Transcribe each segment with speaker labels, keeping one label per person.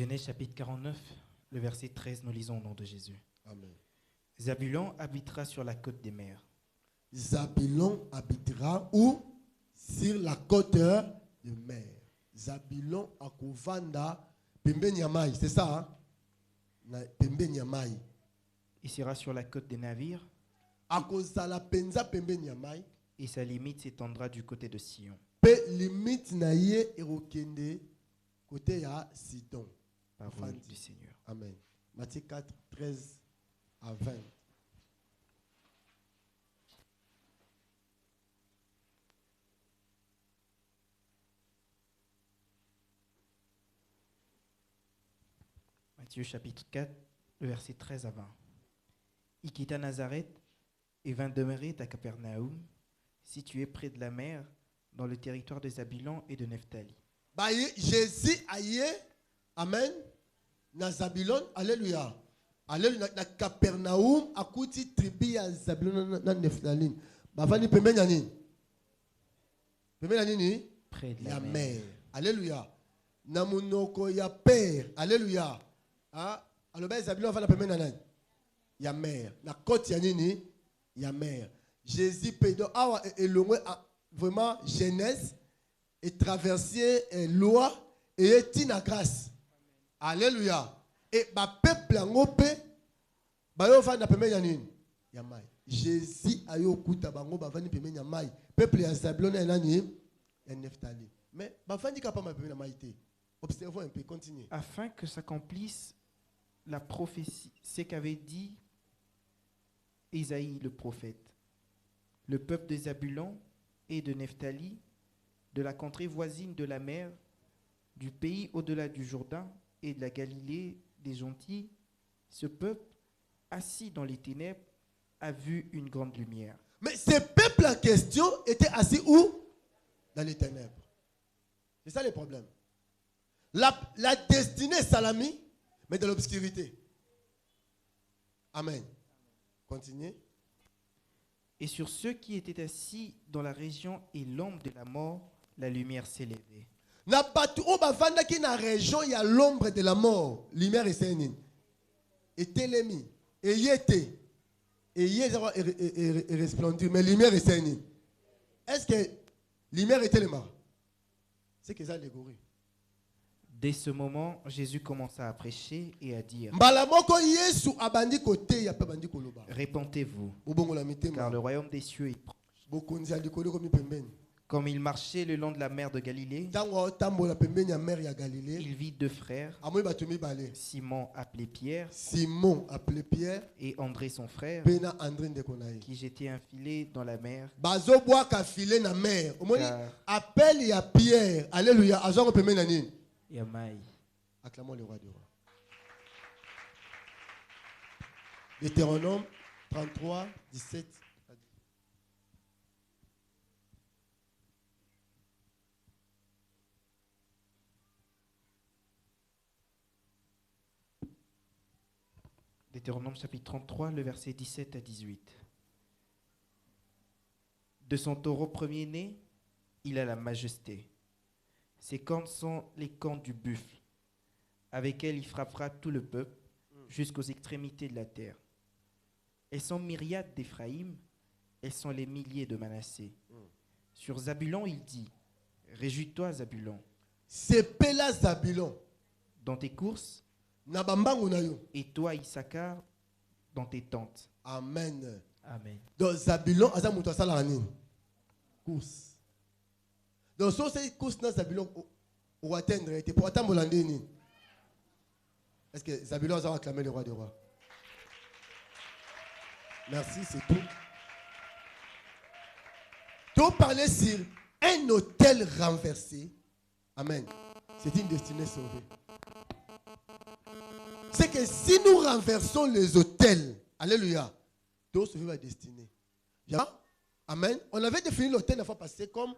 Speaker 1: Genèse chapitre 49, le verset 13, nous lisons au nom de Jésus.
Speaker 2: Amen.
Speaker 1: Zabulon habitera sur la côte des mers.
Speaker 2: Zabulon habitera où? Sur la côte de mer. Zabulon akovanda pembeni ya mai, c'est ça hein? Pembeni ya mai.
Speaker 1: Il sera sur la côte des navires
Speaker 2: Akozala penza pembeni ya mai.
Speaker 1: et sa limite s'étendra du côté de Sion.
Speaker 2: Pe limite na ye erokende côté ya Sidon.
Speaker 1: Parole du Seigneur.
Speaker 2: Amen. Matthieu 4, 13 à 20.
Speaker 1: Matthieu chapitre 4, le verset 13 à 20. Il quitta Nazareth et vint demeurer à Capernaum, situé près de la mer, dans le territoire de Zabulon et de Nephtali.
Speaker 2: Jésus aye, amen, na Zabulon, alléluia. Alléluia, na Capernaum, akuti tribu ya Zabulon na Nephtali. Bavani pembeni ya nini? Pembeni ya nini?
Speaker 1: Près de la
Speaker 2: Ya
Speaker 1: mer.
Speaker 2: mer. Alléluia. Na munoko ya père, alléluia. Ah, aloba Zabulon va na pembeni ya nani? Ya mer. Na côte ya nini? Ya mer. Jésus pédo awa elongwe vraiment jeunesse et traverser loi et tina grâce. Alléluia. Et ba peuple ngope ba yo va na pembeni ya nini? Ya mai. Jésus ayo kuta bango ba vani pembeni ya mai. Peuple ya Zabulon na nani? Ya Nephtali. Mais ba vani ka pa ma pembeni ya mai te. Observons un peu, continuez.
Speaker 1: Afin que s'accomplisse la prophétie, ce qu'avait dit Isaïe le prophète. Le peuple de Zabulon et de Nephtali, de la contrée voisine de la mer, du pays au-delà du Jourdain et de la Galilée des gentils, ce peuple, assis dans les ténèbres, a vu une grande lumière.
Speaker 2: Mais ce peuple en question était assis où? Dans les ténèbres. C'est ça le problème. La destinée est salami, mais dans l'obscurité. Amen. Continuez.
Speaker 1: Et sur ceux qui étaient assis dans la région et l'ombre de la mort, la lumière s'élevait.
Speaker 2: Na batu o bavanda ki na région il y a l'ombre de la mort. Lumière est sénine. Et telemi. Et yete. Et yezara et resplendir. Mais lumière est sénine. Est-ce que lumière est telema? C'est que ça allégorie.
Speaker 1: Dès ce moment, Jésus commença à prêcher et à dire:
Speaker 2: Mbalamoko Yesu abandi kote ya pe bandi koloba.
Speaker 1: Répentez-vous,
Speaker 2: Obongola mitema.
Speaker 1: car le royaume des cieux est proche.
Speaker 2: Bokonzi alikolo komi pembeni.
Speaker 1: Comme il marchait le long de la mer de Galilée,
Speaker 2: Tango tambola pembeni ya mer ya Galilée.
Speaker 1: il vit deux frères,
Speaker 2: Amoy batu mibale.
Speaker 1: Simon appelé Pierre
Speaker 2: Simon appelé Pierre.
Speaker 1: et André son frère,
Speaker 2: Pena André ndekonaye.
Speaker 1: qui jetaient un filet dans la mer,
Speaker 2: Bazo boa ka filet na mer. Omoni
Speaker 1: Car-
Speaker 2: appel ya Pierre. Alléluia. Azongo pembeni na nini?
Speaker 1: Yamaï.
Speaker 2: Acclamons le roi du roi. Deutéronome 33, 17.
Speaker 1: Deutéronome chapitre 33, le verset 17 à 18. De son taureau premier-né, il a la majesté. Ses cornes sont les cornes du buffle, avec elles il frappera tout le peuple jusqu'aux extrémités de la terre. Elles sont myriades d'Éphraïm, elles sont les milliers de Manassé. Sur Zabulon, il dit: Réjouis-toi, Zabulon,
Speaker 2: C'est Pela Zabulon.
Speaker 1: dans tes courses,
Speaker 2: Na bambangu na yo.
Speaker 1: et toi, Issachar, dans tes tentes.
Speaker 2: Amen.
Speaker 1: Amen.
Speaker 2: Donc Zabulon, aza mutu asala nini? Course. Donc so c'est course na Zabulon ou atteindre était pour atteindre nini? Est-ce que Zabulon a acclamé le roi des rois? Merci, c'est tout. Tout parler sur un hôtel renversé. Amen. C'est une destinée sauvée. C'est que si nous renversons les hôtels, alléluia, tout sauver ma destinée. Bien? Amen. On avait défini l'hôtel la fois passée comme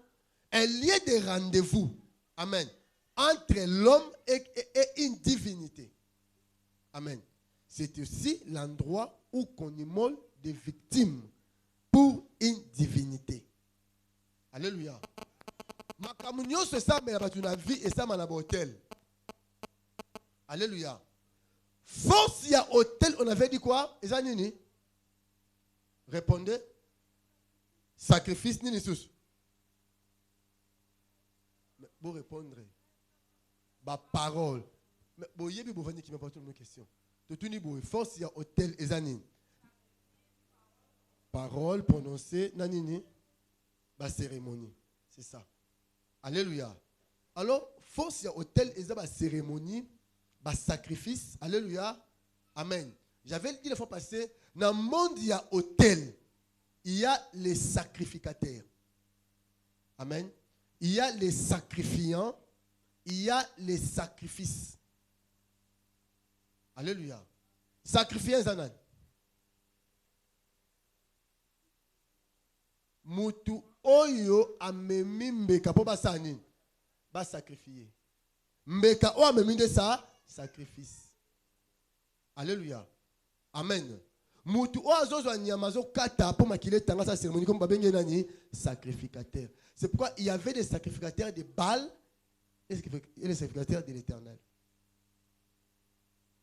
Speaker 2: un lieu de rendez-vous. Amen. Entre l'homme et une divinité. Amen. C'est aussi l'endroit où on immole des victimes pour une divinité. Alléluia. Makamunyo se ça mais la vie et ça dans hôtel. Alléluia. Force, il y a hôtel, on avait dit quoi? Ezanini? Répondez. Sacrifice, nini sous. Mais vous répondrez. Ma parole. Mais vous voyez, vous venez qui me pose une question. Force, il y a hôtel, ezanini. Parole prononcée, nanini. Ma cérémonie. C'est ça. Alléluia. Alors, force, il y a hôtel, et ma cérémonie. Bah, sacrifice, alléluia, amen. J'avais dit la fois passée, dans le monde il y a hôtel, il y a les sacrificateurs, amen. Il y a les sacrifiants, il y a les sacrifices, alléluia. Sacrifier zanan. Mutu oyo amemi mbeka po basani, ba sacrifier. Mbeka o amemi de ça. Sacrifice. Alléluia. Amen. Mutu o azozwa nyama zo kata pour makile tanga sa cérémonie comme babenge nani sacrificateur. C'est pourquoi il y avait des sacrificateurs de Baal et des sacrificateurs de l'Éternel.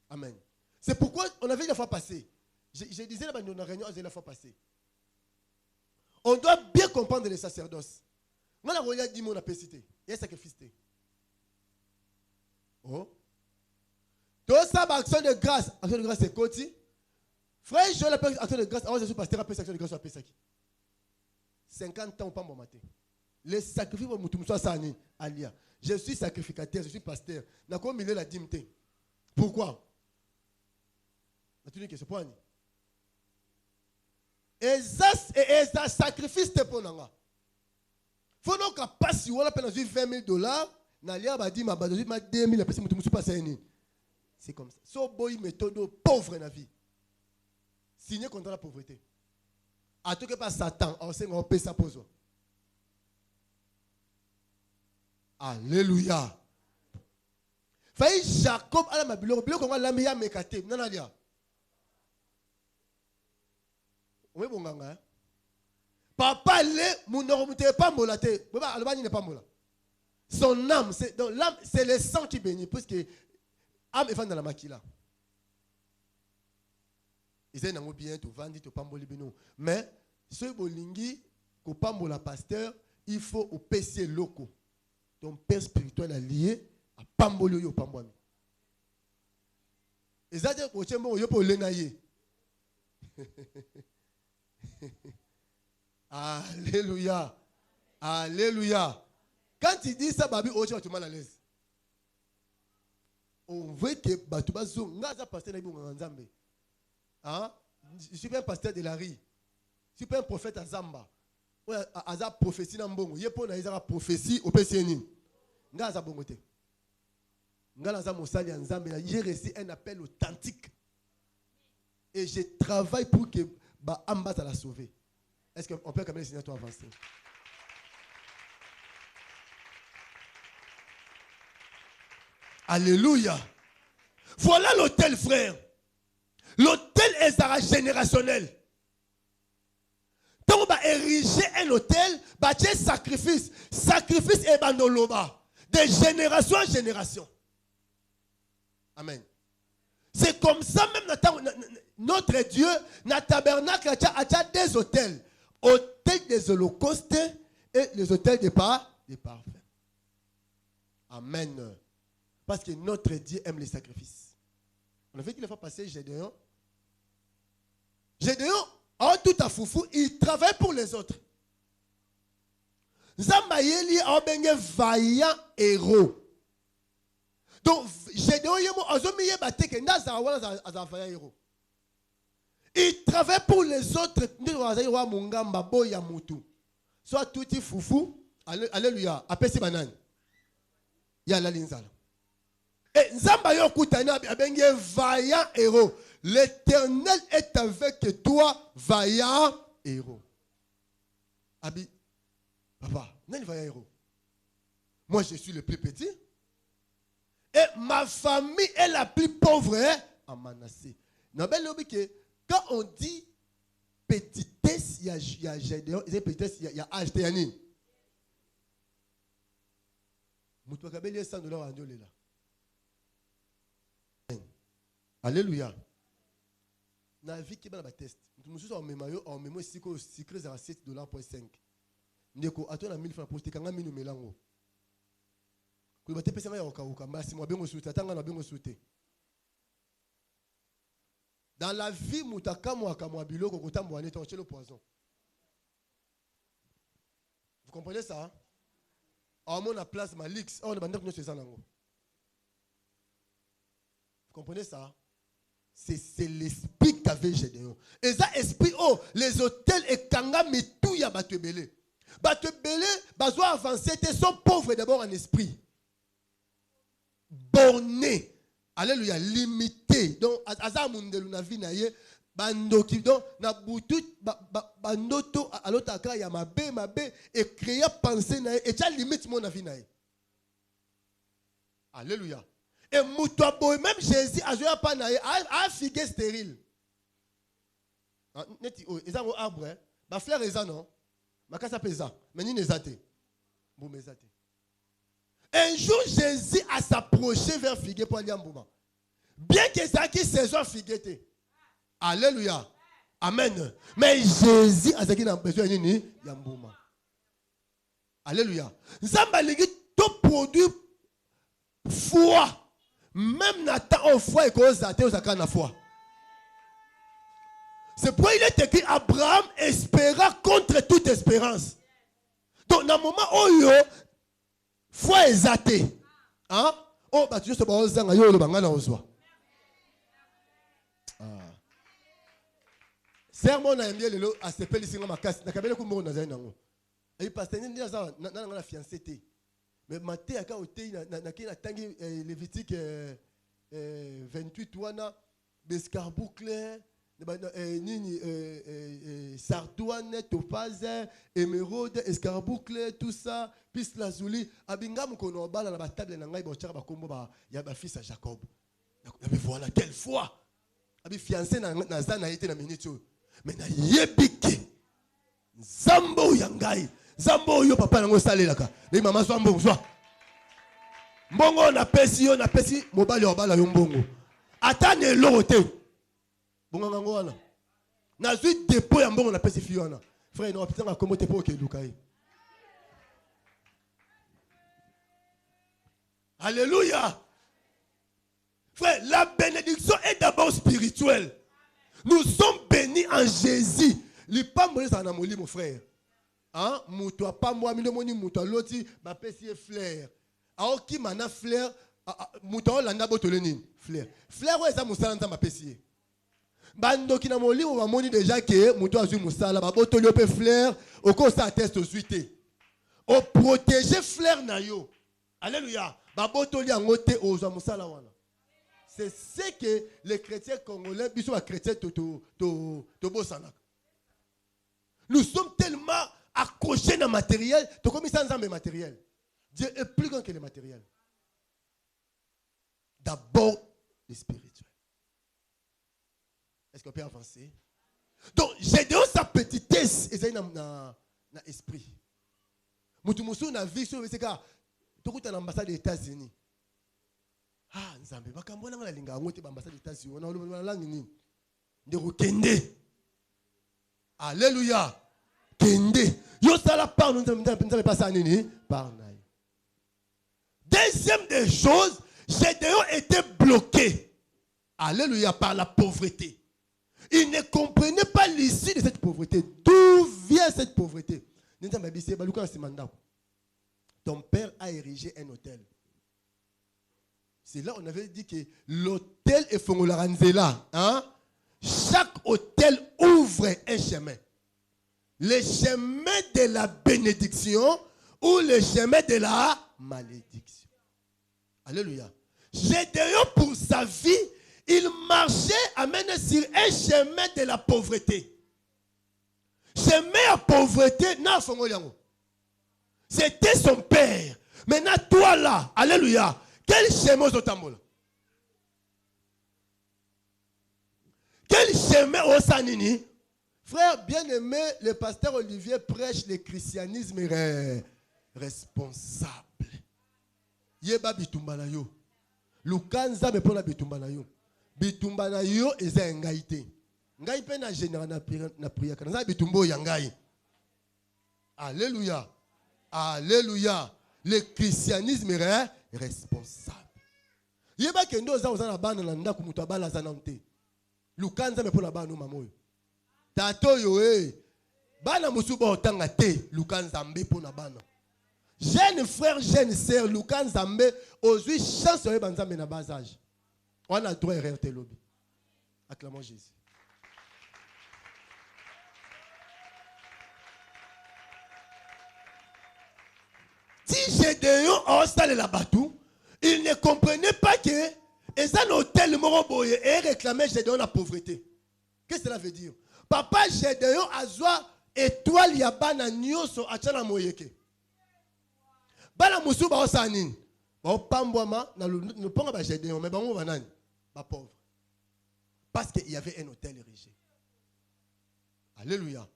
Speaker 2: Amen. C'est pourquoi on avait la fois passée. Je disais là dans la réunion la fois passée. On doit bien comprendre les sacerdoces. Moi la roya dit mon apécité. Il y a sacrifice. Oh. Tout ça, action de grâce. Action de grâce, c'est quoi? Frère, je l'appelle action de grâce. Avant, je suis pasteur, appelle action de grâce, appelle ça qui? 50 ans, on pas bon matin. Les sacrifices, je suis sacrificateur, je suis pasteur. N'a pas mis la dîme. Pourquoi? C'est pour nous. Et ça, sacrifice, c'est pour nous. Il faut donc pas si on appelle $20 000, n'alia ba dit ma ba 2000 la personne mutu pas ça. C'est comme ça. So boy méthode pauvre dans la vie. Signer contre la pauvreté. À tout que pas Satan, on sait on paie sa pose. Alléluia. Faï Jacob à la mabilo, bilo comme la meilleure mekate. Non alia. On est bon ganga. Papa le mon ne pas molaté. Baba albani n'est pas mola. Son âme, c'est le sang qui bénit, puisque l'âme est dans la maquille. Ils ont bien tout vendu, tout pamboli bino. Mais ce bolingi, ko pambola pasteur, il faut au PC locaux. Ton père spirituel est lié à pamboli yo pambwami. Ils ont dit que chembo yo po lenaye. Alléluia. Alléluia. Quand il dit ça, babi oche va tout mal à l'aise. On veut que Batouba Zoum, Naza pasteur na bingo nzambe. Hein? Je suis pas un pasteur de la rue. Je suis pas un prophète à Zamba. Ou à prophétie na mbongo. Yepo na izara prophétie au PCN. Ngaza bongote. Ngala mosali nzambe na j'ai reçu un appel authentique. Et je travaille pour que ba amba la sauver. Est-ce qu'on peut quand même signer toi avancer? Alléluia. Voilà l'hôtel, frère. L'hôtel est générationnel. Donc, on va ériger un hôtel, bah, c'est sacrifice. Sacrifice et banoloba. De génération en génération. Amen. C'est comme ça, même notre Dieu, notre tabernacle, a des hôtels. Hôtel des holocaustes et les hôtels des parfaits. Amen. Parce que notre Dieu aime les sacrifices. On a vu qu'il faut passer Gédéon. Gédéon, en tout à foufou, il travaille pour les autres. Zambayeli a un vaillant héros. Donc, Gédéon, il travaille pour les autres. Soit tout est foufou. Alléluia. Appelle ces bananes. Il y a la linzala. Et Zambayo Koutana a vaillant héros. L'Éternel est avec toi, vaillant héros. Abi, papa, n'est-ce vaillant héros? Moi, je suis le plus petit. Et ma famille est la plus pauvre à Manassé. Quand on dit petitesse, il y a Gédéon, petitesse, il y a âge. $100 là. Alléluia. Dans la vie qui est dans la test. Nous sommes en mémoire ici que secret à $7.5. Ndeko atona 1000 francs pour te kanga minu melango. Ku ba te pesa ya okauka mbasi mwa bengo suta tanga na bengo sute. Dans la vie mutaka mwa kamwa biloko kotambo ane tonche le poison. Vous comprenez ça? En mon place Malix, on demande que nous faisons nango. Vous comprenez ça? C'est l'esprit qu'avait Gédéon. Et ça esprit oh les hôtels et kanga mitou ya batebele. Batebele bazo avancer te sont pauvres d'abord en esprit. Borné. Alléluia, limité. Donc aza mundelu na vie na ye bandoki donc na butu bandoto alota ka ya mabe et créer penser na et ça limite mon vie na ye. Alléluia. Et Moutouabo, même Jésus, a pas a figue stérile. Ils ont un arbre, ma fleur est non. Ma casse pesa, mais ni nezate. Bon mesate. Un jour, Jésus a s'approché vers figue pour aller en Bouma. Bien que ça qui saison figue était. Alléluia. Amen. Mais Jésus a besoin de Yambouma. Alléluia. Zamba ligi tout produit foi. Même Nathan en foi et cause à la foi. C'est pourquoi il est écrit Abraham espéra contre toute espérance. Donc dans le moment où yo foi est athée. Hein? Oh bah tu sais pas osanga yo le bangana oswa. Sermon na mbie lelo a sepeli singa makasi na kabele ku mo na zaina ngo. Et pasteur ni za na na fiancé té. Mais Matthieu a été na tangi Lévitique 28 wana bescarboucle nini sardoine topaze émeraude escarboucle tout ça piste lazuli abinga mukono bala na batable na ngai bochaka bakombo ba ya ba fils à Jacob. Mais voilà quelle fois abi fiancé na za na été na minute mais na yebiki Zambo yangai Zambo yo papa nango salelaka. Les maman so mbongo so. Mbongo na pesi yo na pesi mobali obala yo mbongo. Atane lote. Bongo ngango wana. Na zui dépôt ya mbongo na pesi fi wana. Frère no pitanga komo te po ke lukai. Alléluia. Frère, la bénédiction est d'abord spirituelle. Nous sommes bénis en Jésus. Li pas moli ça na moli mon frère. Hein muto pas moi mi moni muto loti ba pesi fleur. Aoki mana fleur muto la ndabotoleni fleur. Fleur ouais ça musala nzamba pesi. Bando ki na moli o moni déjà que muto azu musala ba botoli pe fleur oko ça atteste aux huités. O protéger fleur na yo. Alléluia. Ba botoli angote ozo musala wana. C'est ce que les chrétiens congolais biso ba chrétiens to bosana. Nous sommes tellement accrochés dans le matériel, tu comme ça ensemble matériel. Dieu est plus grand que le matériel. D'abord, le spirituel. Est-ce qu'on peut avancer? Donc, j'ai donné sa petitesse et ça dans l'esprit. Moutoumousou na vie sur c'est car tu écoutes l'ambassade des États-Unis. Ah, nzambe bakambo na linga ngote l'ambassade des États-Unis. On a langue nini? De rokende. Alléluia. Kende. Yo sala par nous ne pas ça nini par naï. Deuxième des choses, Gédéon était bloqué. Alléluia par la pauvreté. Il ne comprenait pas l'issue de cette pauvreté. D'où vient cette pauvreté? Ton père a érigé un hôtel. C'est là on avait dit que l'hôtel est Fongolaranzela. Hein? Chaque hôtel ouvre un chemin. Le chemin de la bénédiction ou le chemin de la malédiction. Alléluia. Gédéon pour sa vie, il marchait amené sur un chemin de la pauvreté. Chemin à pauvreté, c'était son père. Maintenant, toi là, alléluia, quel chemin au tambola? Quel chemin au sanini? Frère bien-aimé, le pasteur Olivier prêche le christianisme responsable. Yeba bitumbala yo. Lukanza me pona bitumbala yo. bitumba na yo eza ngai te. Ngai pe na général na prière kana bitumbo ya ngai. Alléluia. Alléluia. Le christianisme est responsable. Yeba kendo za na bana na ndako mutu abala za na nte. Lukanza me pona bana mamoyo. Tato yo bana musuba otanga te lukanza mbe pona bana. Jeune frère, jeune sœur, lukanza mbe ozui chance yo banzambe na bas âge. On a droit à te lobby. Acclamons Jésus. Si Gédéon a installé la bateau, il ne comprenait pas que et un hôtel Moroboye et réclamait Gédéon la pauvreté. Qu'est-ce que cela veut dire? Papa Gédéon a zoa étoile ya bana nyoso achana moyeke. Bana musu ba osanin. Ba opambwama na le ponga ba Gédéon mais ba mo banani ba pauvre. Parce qu'il y avait un hôtel érigé. Alléluia.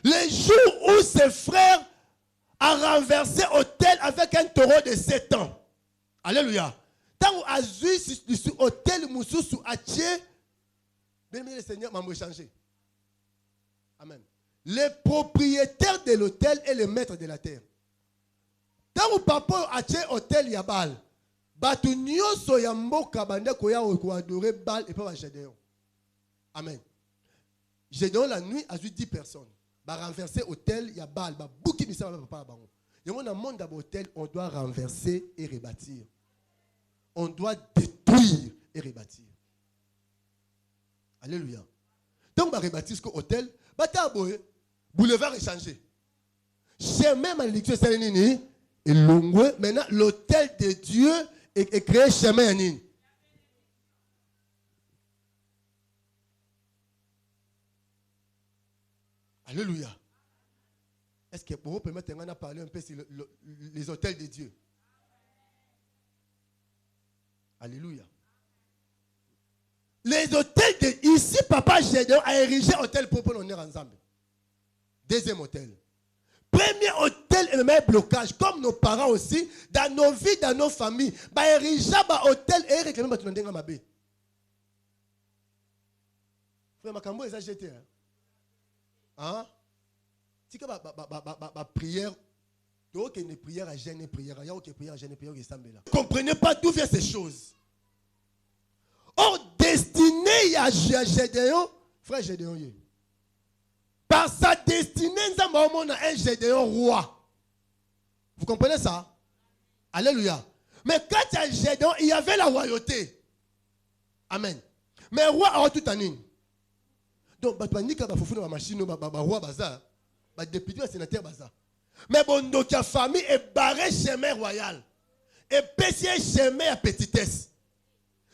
Speaker 2: Les jours où ses frères a renversé hôtel avec un taureau de 7 ans. Alléluia. Tant a vu sur hôtel Moussou a tué, bien le Seigneur m'a changé. Amen. Le propriétaire de l'hôtel est le maître de la terre. Tant papa a tué hôtel Yabal, batu nyoso ya mboka bande koya ko adorer Baal et pas Gédéon. Amen. Gédéon la nuit a vu 10 personnes. Va renverser hôtel, il y a Baal, va bouki misa va pas bango. Et dans le monde d'hôtel, on doit renverser et rebâtir. On doit détruire et rebâtir. Alléluia. Donc on va rebâtir ce hôtel, bata boy, boulevard est changé. Chemin malédiction c'est nini et longwe maintenant l'hôtel de Dieu est créé chemin nini. Alléluia. Est-ce que vous pouvez mettre à parler un peu sur les hôtels de Dieu? Alléluia. Les hôtels de ici, papa Gédéon a érigé hôtel pour l'honneur ensemble. Deuxième hôtel. Premier hôtel et le même blocage, comme nos parents aussi, dans nos vies, dans nos familles. Bah érigé hôtel et réclamer ma tunandenga mabé. Frère Makambo est jeté. Hein? Si que ma prière, donc une prière à jeûne, prière, il y a aucune prière à jeûne, prière qui semble là. Comprenez pas d'où viennent ces choses. Or destinée à Gédéon, frère Gédéon, par sa destinée, nous avons un Gédéon roi. Vous comprenez ça? Alléluia. Mais quand il y a Gédéon, il y avait la royauté. Amen. Mais roi a tout en une. Donc, il y a une machine, roi bazar, député, sénateur bazar. Mais bon, donc la famille est barrée chemin royal. Et petit chemin à petitesse.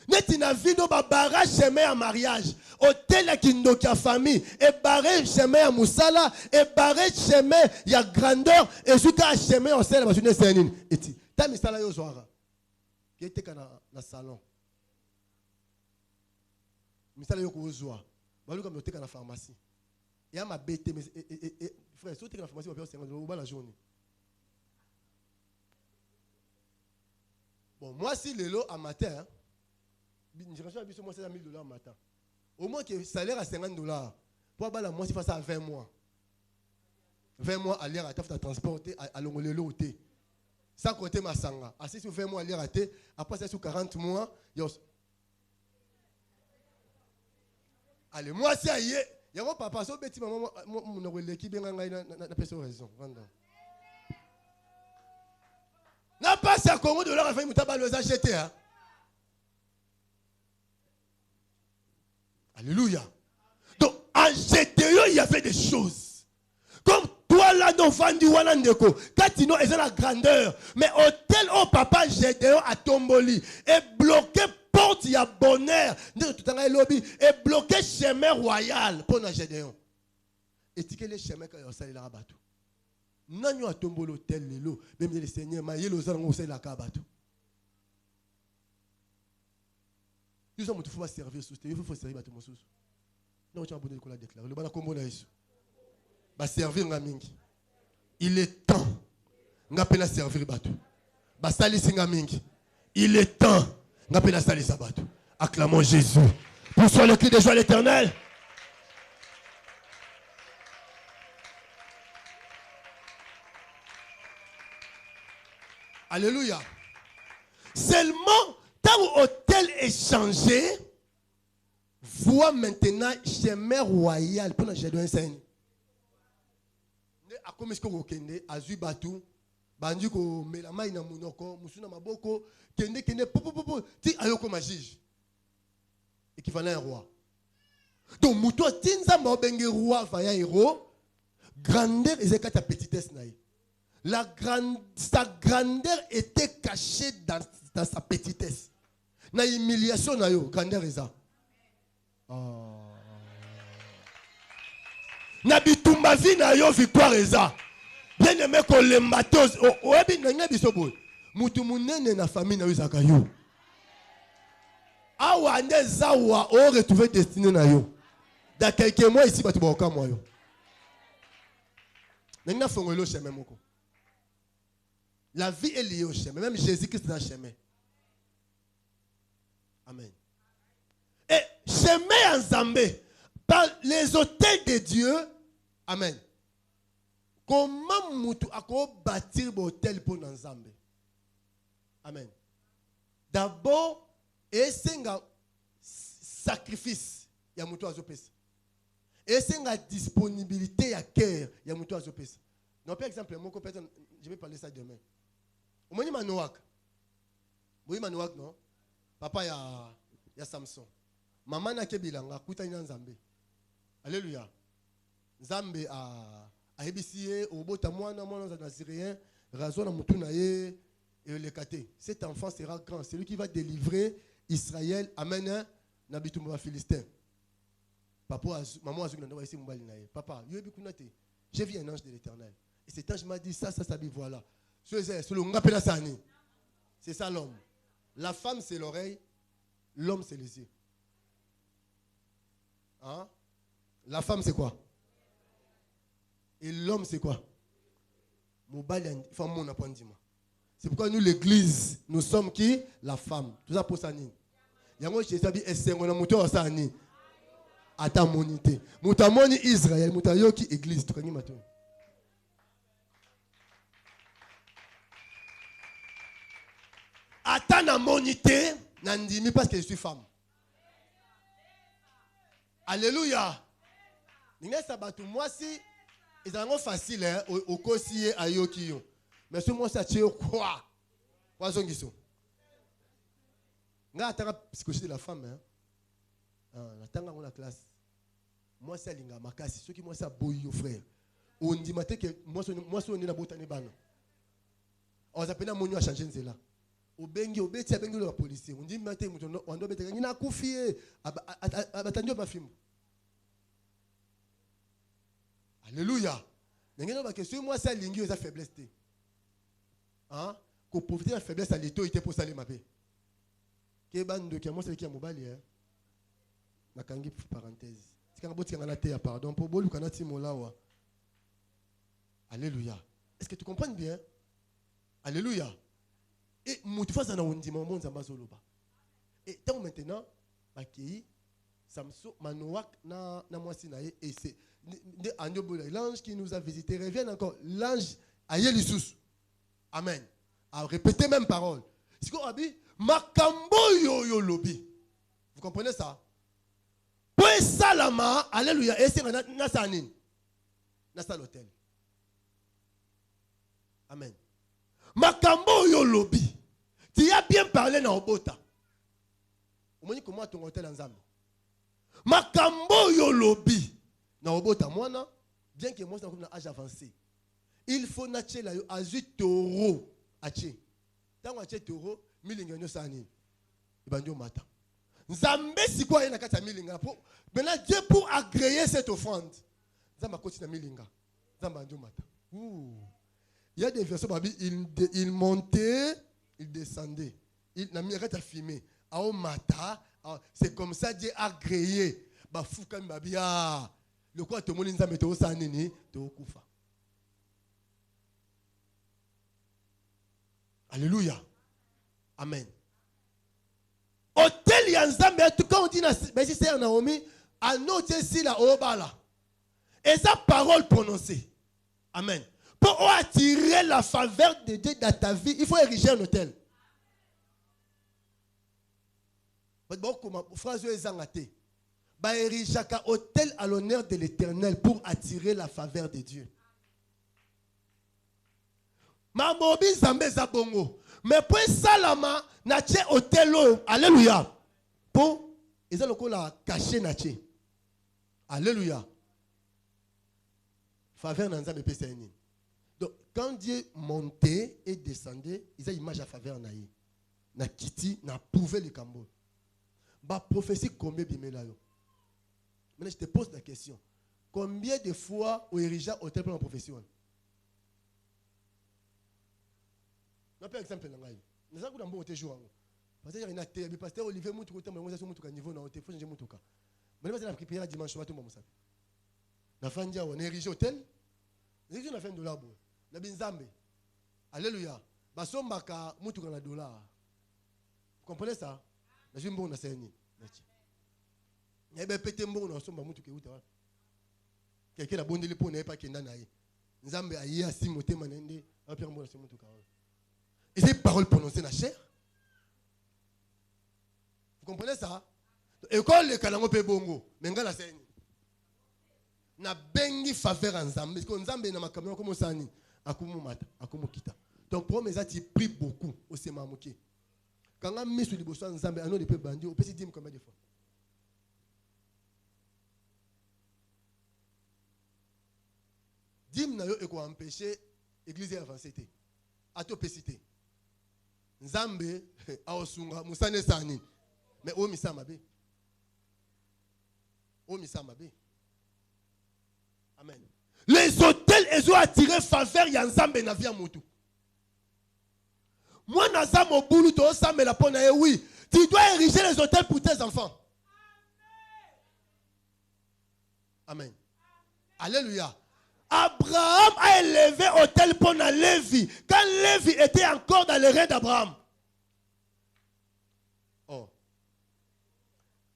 Speaker 2: Net in a vu barrage chemin à mariage. Hôtel qui donc la famille est barré chemin à Moussala, et barré chemin il y a grandeur et jusqu'à chemin on sait la machine c'est une. Et tu t'as mis ça là au soir. Qui était dans le salon. Mais ça là au soir. Bah lui comme était dans la pharmacie. Il y a ma bête mais frère, si tu es dans la pharmacie on va faire 50 € la journée. Bon, moi si le lot à matin, je reçois moi c'est à 1000 $ matin. Au moins que salaire à 50 $. Pour avoir la moi c'est face à 20 mois. 20 mois à l'air à transporter à l'ongolelo au thé. Sans compter ma sanga. Assis sur 20 mois à l'air à thé, après ça sur 40 mois, allez, moi c'est aïe. Il y a mon papa, so bêti maman mon relais bien n'a pas raison. N'a pas ça Congo $, a fait mutaba les acheter hein. Alléluia. Donc en Gédéon il y avait des choses. Comme toi là dans Vandi Walandeko, quand tu n'as la grandeur, mais hôtel au papa Gédéon à Tomboli est bloqué. Porte, il y a bonheur. Et bloqué chemin royal pour nous Gédéon. Et tu les chemins quand il y a là bateau. Nanyo a tombé l'hôtel lelo, même le Seigneur m'a yelo zan on sait la kabato. Nous sommes faut servir sous il faut servir bateau sous. Non tu as bonné la déclarer. Le bana kombo na Yesu. Ba servir nga mingi. Il est temps. Nga pena servir bateau. Ba salisi nga mingi. Il est temps. Acclamons Jésus. Poussons le cri de joie à l'Éternel. Alléluia. Seulement, tant l'hôtel est changé, vois maintenant chemin royal pour nous aider. A comme est-ce que vous kende azu batu bandi ko melama ina munoko musuna maboko kende popo ti ayoko magige équivalent un roi. Donc muto tinza mbenge roi vaya héros grandeur et ta petitesse naïe. Sa grandeur était cachée dans sa petitesse. Na humiliation na yo grandeur eza. Na bitumba vi na yo victoire eza. Bien aimé ko le matos oyebi nanga biso boy. Mutu munene na famille na yo zaka yo. Awa nde zawa o retrouver destinée na yo. Dans quelques mois ici batu ba moi yo. Nanga fongolo chemin moko. La vie est liée au chemin. Même Jésus-Christ est dans le chemin. Amen. Et chemin en Zambé, par les hôtels de Dieu, amen. Comment moutou ako bâtir un hôtel pour Nzambé? Amen. D'abord, et c'est un sacrifice. Il y a moutou azopes. Et c'est une disponibilité, il y a cœur. Il y a moutou azopes. Donc, par exemple, je vais parler ça demain. Vous voyez Manouak? Vous voyez Manouak, non? Papa, il y a Samson. Maman n'a kebilanga, kuta ina Nzambé. Alléluia. Nzambé a ébissé, au bout de moi, nazirien, raison à moutunaye et le kate. Cet enfant sera grand. C'est lui qui va délivrer Israël. Amen. Nabitumba Philistin. Papa, maman a dit, papa, j'ai vu un ange de l'Éternel. Et cet ange m'a dit, ça, voilà. C'est ça l'homme. La femme, c'est l'oreille. L'homme, c'est les yeux. Hein? La femme, c'est quoi? Et l'homme, c'est quoi? C'est pourquoi nous, l'église, nous sommes qui? La femme. Tout ça pour ça. Yango Jésus a dit, ata monité. Moutamoni Israël, moutayoki église. Tu connais maintenant. Ata na monité, nandimi parce que je suis femme. Alléluia. Moi si ils sont facile hein, au kosiye ayoki yo. Mais ce moi ça tient quoi? Quoi sont qui sont? Nga atanga psychologie de la femme hein. La tanga la classe. Moi c'est linga makasi ceux qui moi ça boyo frère. On dit matin que moi on est na botane bana. On s'appelle monyo a changer nzela. Obengi obeti abengi la policier. On dit matin on doit beteka ngina kufie abatandio mafimbo. Alléluia. N'engagez pas que si moi ça lingi sa faiblesse té. Hein? Qu'on profite de la faiblesse à l'éto était pour saler ma paix. Que bande qui moi c'est qui a mobali hein. Na kangi parenthèse. Si quand boti ngana té pardon pour bolu kana ti molawa. Alléluia. Est-ce que tu comprends bien? Alléluia. Et moutifa ça na ondima mon nzamba zoloba. Et tant maintenant bakei Samson Manouak na mwasi na ye et c'est l'ange qui nous a visité revient encore. L'ange a Yelisous. Amen. A répété même parole. C'est quoi abi? Makambo yo yo lobi. Vous comprenez ça? Pour salama, alléluia. Et c'est na sanin. Na sa l'hôtel. Amen. Makambo yo lobi. Tu as bien parlé na obota. Vous voyez comment ton hôtel en Zambie. Makambo yo lobi. Na obota mwana bien que moi c'est un âge avancé. Il faut nacher la yo azu toro ache. Tant ache toro milinga nyo sani. Ibanjo mata. Nzambe si quoi na kata milinga pour maintenant Dieu pour agréer cette offrande. Nzamba koti na milinga. Nzamba njo mata. Il y a des versets babi il montait, il descendait. Il n'a mis à filmer. Ao mata, c'est comme ça Dieu a agréé. Ba fuka mbabi ah. Le quoi tout le monde nzambe to sanini to kufa. Alléluia. Amen. Hôtel Yanzambe, quand on dit si c'est Naomi, à notre ici la Obala. Et sa parole prononcée. Amen. Pour attirer la faveur de Dieu dans ta vie, il faut ériger un hôtel. Phrase ezangate. Ba ériger un hôtel à l'honneur de l'Éternel pour attirer la faveur de Dieu. Ma mobi zambe zabongo. Mais pour salama na tche hôtel. Alléluia. Pour ils ont la caché na tche. Alléluia. Faveur dans Nzambe pesa nini. Donc quand Dieu montait et descendait, ils ont image à faveur na ye. Na kiti na prouvé le cambo. Ba prophétie combien bimela yo. Maintenant je te pose la question. Combien de fois au érigea hôtel pour la profession? Non, par exemple, nous avons un bon jour. Parce qu'il y a un pasteur Olivier Moutou, il y a un niveau dans l'hôtel, il faut changer Moutouka. Mais nous avons prié dimanche, nous avons la fin de on érigé hôtel. Nous avons fait $1. Nous avons Zambé. Alléluia. Nous avons fait Moutouka $1. Vous comprenez ça? Nous avons fait un bon assaini. Nous avons fait un bon assaini. Quelqu'un a bon délai pour ne pas qu'il y ait un naï. Nous avons fait un Simoté Manende. Nous avons fait un bon assaini. Et ces paroles prononcées dans la chair. Vous comprenez ça? Et quand le kalango pe bongo, menga la seni. Na bengi faveur en Zambé. Parce que Nzambe na makamyo comme sani, akumu mata, akumu kita. Donc pour mes tu pries beaucoup au semamoké. Quand on met sur les boissons Nzambe, on ne peut bandi, on peut se dire combien de fois. Dim na yo eko empêcher l'église avancer. Atopécité. Nzambe aosunga musane sani. Mais o misama be. O misama be. Amen. Les hôtels ils ont attiré faveur ya Nzambe na via mutu. Moi naza mobulu to sambe la pona oui, tu dois ériger les hôtels pour tes enfants. Amen. Alléluia. Abraham a élevé hôtel pour Lévi. Quand Lévi était encore dans les reins d'Abraham. Oh.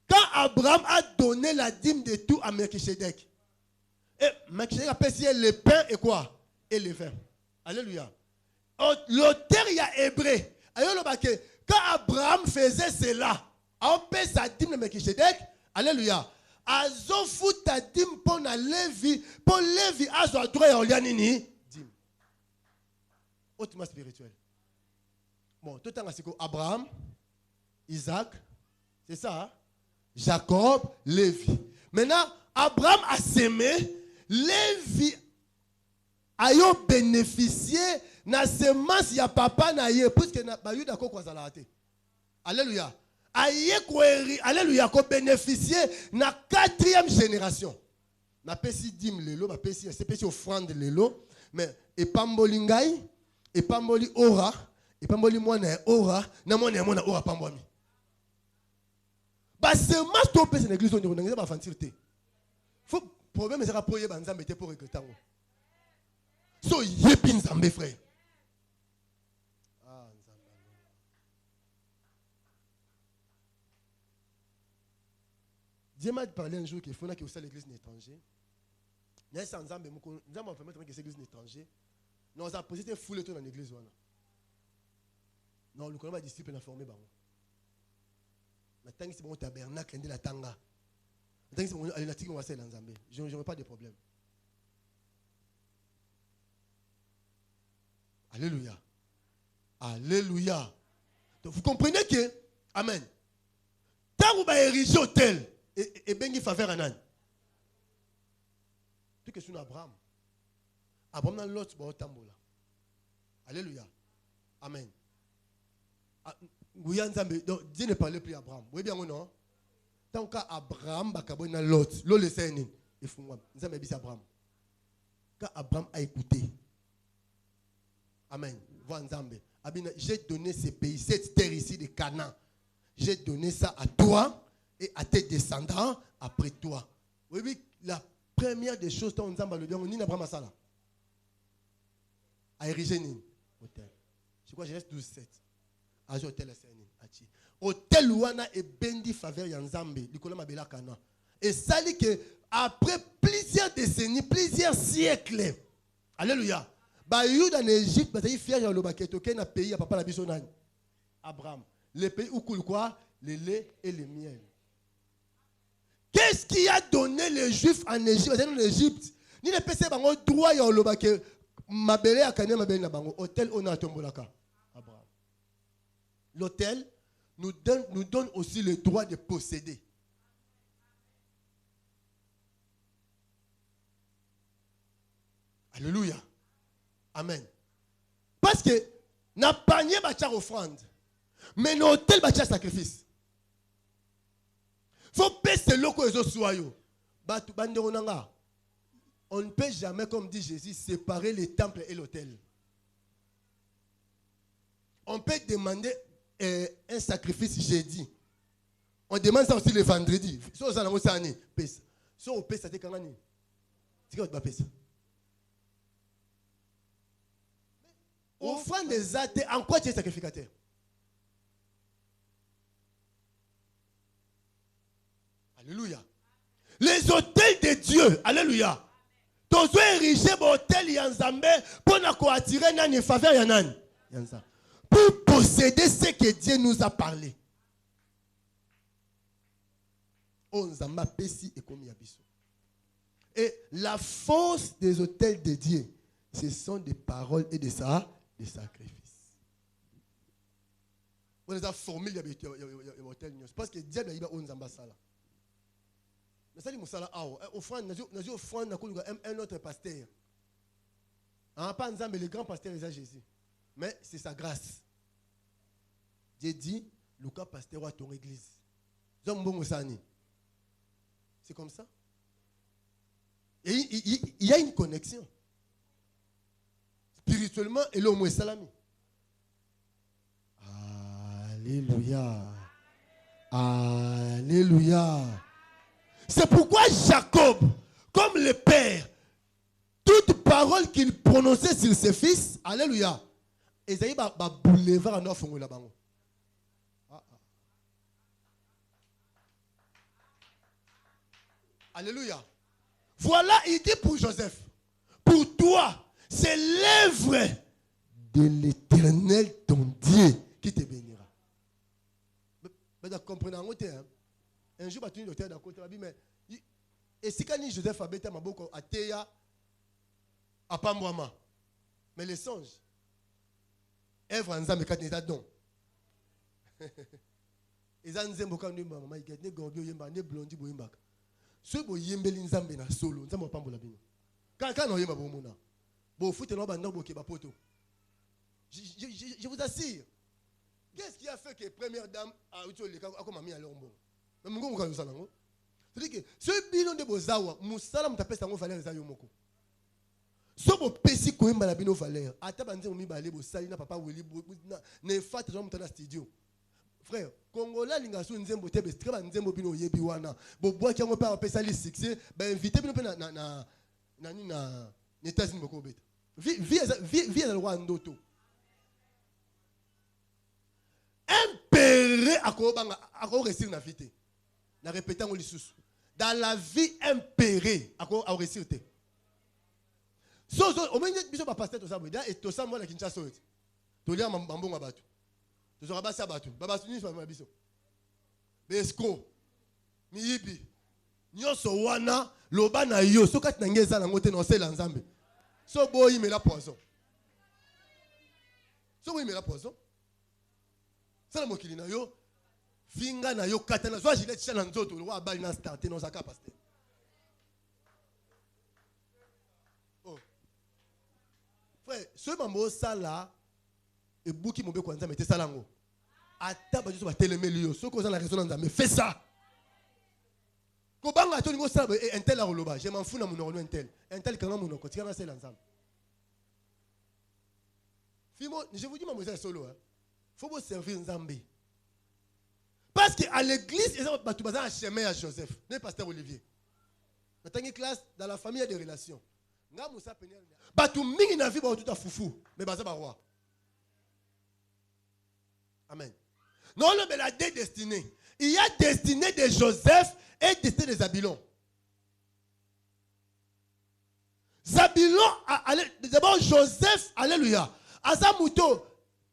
Speaker 2: Quand Abraham a donné la dîme de tout à Melchisedec. Et Melchisedec a payé le pain et quoi? Et le vin. Alléluia. L'auteur il y a hébreu. Quand Abraham faisait cela, on paie sa dîme de Melchisedec. Alléluia. Azo futa dim pour Lévi, pour Lévi azo droit en lianini dim. Hautement spirituel. Bon, tout le temps c'est Abraham, Isaac, c'est ça, hein? Jacob, Lévi. Maintenant, Abraham a sémé, Lévi a bénéficié de la semence ya papa na ye, puisque na ba yu d'accord quoi ça l'a raté. Alléluia. Alléluia, qu'on bénéficier de la 4e génération. Ma pesi dim lelo, ma pesi offrande lelo, mais et pamboli ngai, et pamboli ora, et pamboli mwana ora, na mwana ora pamboli. Bah c'est mas to pesi l'église on dit ba fantilité. Faut problème c'est pour y banza mettez pour regretter. So yepi nzambe frère. Dieu m'a parlé un jour qu'il faut que vous l'église étrangère. Il y a sans Nzambe, nous avons permis que l'église étrangère. Nous avons posé des foules dans l'église. Non, le collègue disciple a formé. Maintenant, c'est mon tabernacle, la tanga. Maintenant, c'est mon alénatique, on va faire Nzambe. Je n'aurai pas de problème. Alléluia. Alléluia. Donc, vous comprenez que, amen. Tant que vous avez érigé hôtel, et bengi faveur anan. Tout que sur Abraham. Abraham n'a l'autre bon tambola. Alléluia. Amen. Donc Dieu ne parlait plus à Abraham. Vous voyez bien ou non? Tant qu'Abraham bakabo na l'autre, l'autre le sait il faut moi. Nous avons dit Abraham. Quand Abraham a écouté. Amen. Voilà Nzambe. J'ai donné ce pays, cette terre ici de Canaan. J'ai donné ça à toi et à tes descendants après toi. Oui, la première des choses, on dit Abraham ça là. A érigé une hôtel. Je crois que Genèse 12, 7. azo hôtel asani ati hôtel wana e bendi faveur ya Nzambe likolo mabela kana et ça dit que après plusieurs décennies, plusieurs siècles, alléluia, ba yuda en Égypte bazali fier ya lobaketo ke na pays ya papa la biso nani Abraham, le pays où coule quoi, le lait et le miel. Qu'est-ce qui a donné les Juifs en Égypte? En Égypte, ni ne pese bango droit ya lobake mabele akanya mabele na bango hôtel ona tombolaka Abraham. L'hôtel nous donne aussi le droit de posséder. Alléluia. Amen. Parce que na panier bâtir offrande, mais nos hôtels bâtir sacrifice. Faut payer le locaux et soyaux. On ne peut jamais, comme dit Jésus, séparer le temple et l'hôtel. On peut demander un sacrifice jeudi. On demande ça aussi le vendredi. Si on a ça, si on paye ça, c'est quand même. C'est quoi tu ça? Offrande des athées, en quoi tu es sacrificateur? Alléluia. Les hôtels de Dieu, alléluia. Tous les érigés hôtel Yanzambe pour nous attirer nani faveur yanan. Pour posséder ce que Dieu nous a parlé. Et la force des hôtels de Dieu, ce sont des paroles et des sacrifices. On les a formés les hôtels. Parce que Dieu a dit on zamba sala. Mais ça dit musala awo. Offrande, nous offrande un autre pasteur. Pas Nzambe le grand pasteur est Jésus. Mais c'est sa grâce. Dieu dit, Lucas pasteur à ton église. C'est comme ça. Et il y a une connexion. Spirituellement, et l'homme est salami. Alléluia. Alléluia. C'est pourquoi Jacob, comme le père, toute parole qu'il prononçait sur ses fils, alléluia, Esaïe va boulevard en offre là-bas. Alléluia. Voilà, il dit pour Joseph, pour toi, c'est l'œuvre de l'Éternel, ton Dieu, qui te bénira. Mais comprenez un jour, tu vas d'un côté, mais et si quand Joseph a bêté ma boucle à Théa, à Pambouama, mais les songes, œuvre en Zambé, quand il est don. Ils ont dit que ils ont dit que ils ont blondi boyimba. Ceux qui ont yembeli Nzambe na solo, Nzambe pambola bino. Quand on yemba bomona, bo foute no bando bo keba poto. Je vous assure. Qu'est-ce qui a fait que la première dame a eu le cas comme ami à l'ombo? Mais mon gars, c'est-à-dire que ce bilan de Bozawa, Moussala m'tapé sango valeur za yomoko. So bo pesi ko yemba la bino valeur. Ata banze mi balé bo sali na papa weli na ne fat jo mutana studio. Frère, Congolais lingasu nzembo tebe streba nzembo bino yebi wana. Bo bois ki ngo pa pesa li succès, ba invité bino na États-Unis boko beta. Vie dans le roi ndoto. Impéré à quoi réussir na vie. Na répétant au lisusu. Dans la vie impéré à quoi réussir. So au moins biso ba pasteur to sabo et to sabo na Kinshasa sote. To lia mambonga batu. To sora basa batu. Baba suni fa biso. Besko. Miyibi. Nyoso wana loba na yo so kati na ngeza na ngote no sela Nzambe. So boyi me la poison. So boyi me la poison. Ça la mokili na yo finga na yo katana so gilet chana nzoto lo wa bali na starter no saka pasteur. Oh. Frère, ce mambo sala et bouki mombe kwa Nzambe te salango. Ata ba so ba telemeli yo so ko za la raison Nzambe fais ça. Ko banga to ngo sala un tel la loba, je m'en fous na monoro un tel quand mon ko tika na sela Nzambe. Fimo, je vous dis mambo ça solo hein. Faut vous servir Nzambe. Parce qu'à l'église, ils ont un chemin à Joseph. Le pasteur Olivier. Dans une classe, dans la famille, il y a des relations. Batu mingi na vie ba tout à foufou, mais baza ba roi. Amen. Non, mais il y a deux destinées. Il y a destinée de Joseph et destinée de Zabulon. Zabulon, d'abord Joseph, alléluia. Azamuto,